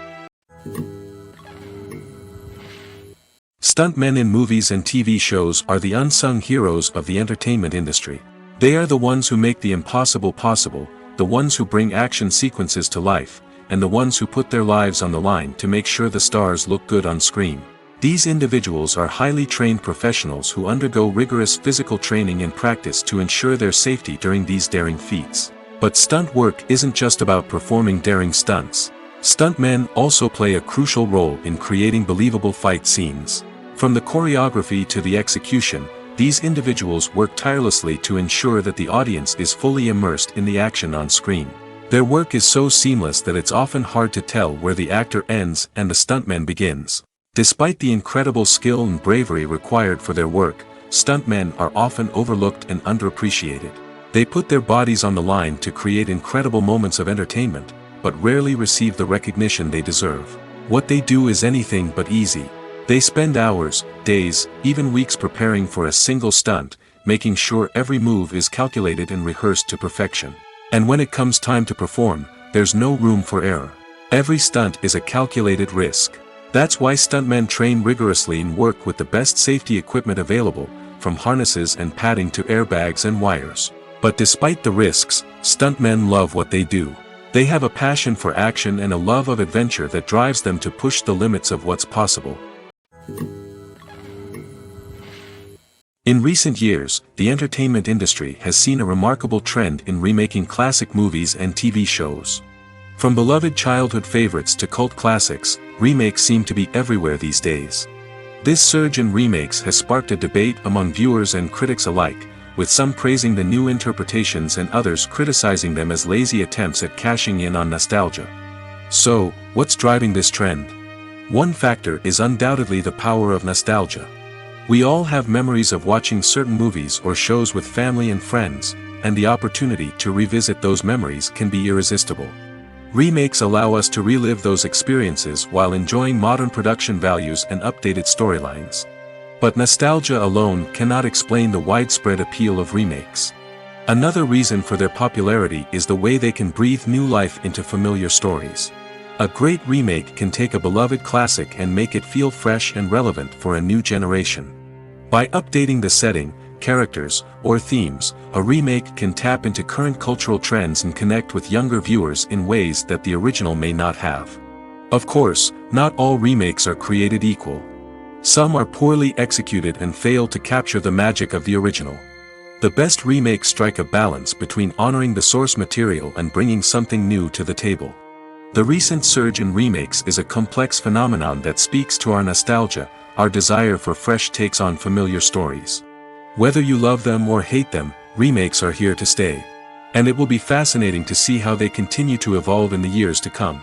[SPEAKER 1] Stuntmen in movies and TV shows are the unsung heroes of the entertainment industry. They are the ones who make the impossible possible, the ones who bring action sequences to life, and the ones who put their lives on the line to make sure the stars look good on screen. These individuals are highly trained professionals who undergo rigorous physical training and practice to ensure their safety during these daring feats. But stunt work isn't just about performing daring stunts. Stuntmen also play a crucial role in creating believable fight scenes. From the choreography to the execution, these individuals work tirelessly to ensure that the audience is fully immersed in the action on screen. Their work is so seamless that it's often hard to tell where the actor ends and the stuntman begins. Despite the incredible skill and bravery required for their work, stuntmen are often overlooked and underappreciated. They put their bodies on the line to create incredible moments of entertainment, but rarely receive the recognition they deserve. What they do is anything but easy. They spend hours, days, even weeks preparing for a single stunt, making sure every move is calculated and rehearsed to perfection. And when it comes time to perform, there's no room for error. Every stunt is a calculated risk. That's why stuntmen train rigorously and work with the best safety equipment available, from harnesses and padding to airbags and wires. But despite the risks, stuntmen love what they do. They have a passion for action and a love of adventure that drives them to push the limits of what's possible. In recent years, the entertainment industry has seen a remarkable trend in remaking classic movies and TV shows. From beloved childhood favorites to cult classics, remakes seem to be everywhere these days. This surge in remakes has sparked a debate among viewers and critics alike, with some praising the new interpretations and others criticizing them as lazy attempts at cashing in on nostalgia. So, what's driving this trend? One factor is undoubtedly the power of nostalgia. We all have memories of watching certain movies or shows with family and friends, and the opportunity to revisit those memories can be irresistible. Remakes allow us to relive those experiences while enjoying modern production values and updated storylines. But nostalgia alone cannot explain the widespread appeal of remakes. Another reason for their popularity is the way they can breathe new life into familiar stories. A great remake can take a beloved classic and make it feel fresh and relevant for a new generation. By updating the setting, characters, or themes, a remake can tap into current cultural trends and connect with younger viewers in ways that the original may not have. Of course, not all remakes are created equal. Some are poorly executed and fail to capture the magic of the original. The best remakes strike a balance between honoring the source material and bringing something new to the table. The recent surge in remakes is a complex phenomenon that speaks to our nostalgia, our desire for fresh takes on familiar stories. Whether you love them or hate them, remakes are here to stay. And it will be fascinating to see how they continue to evolve in the years to come.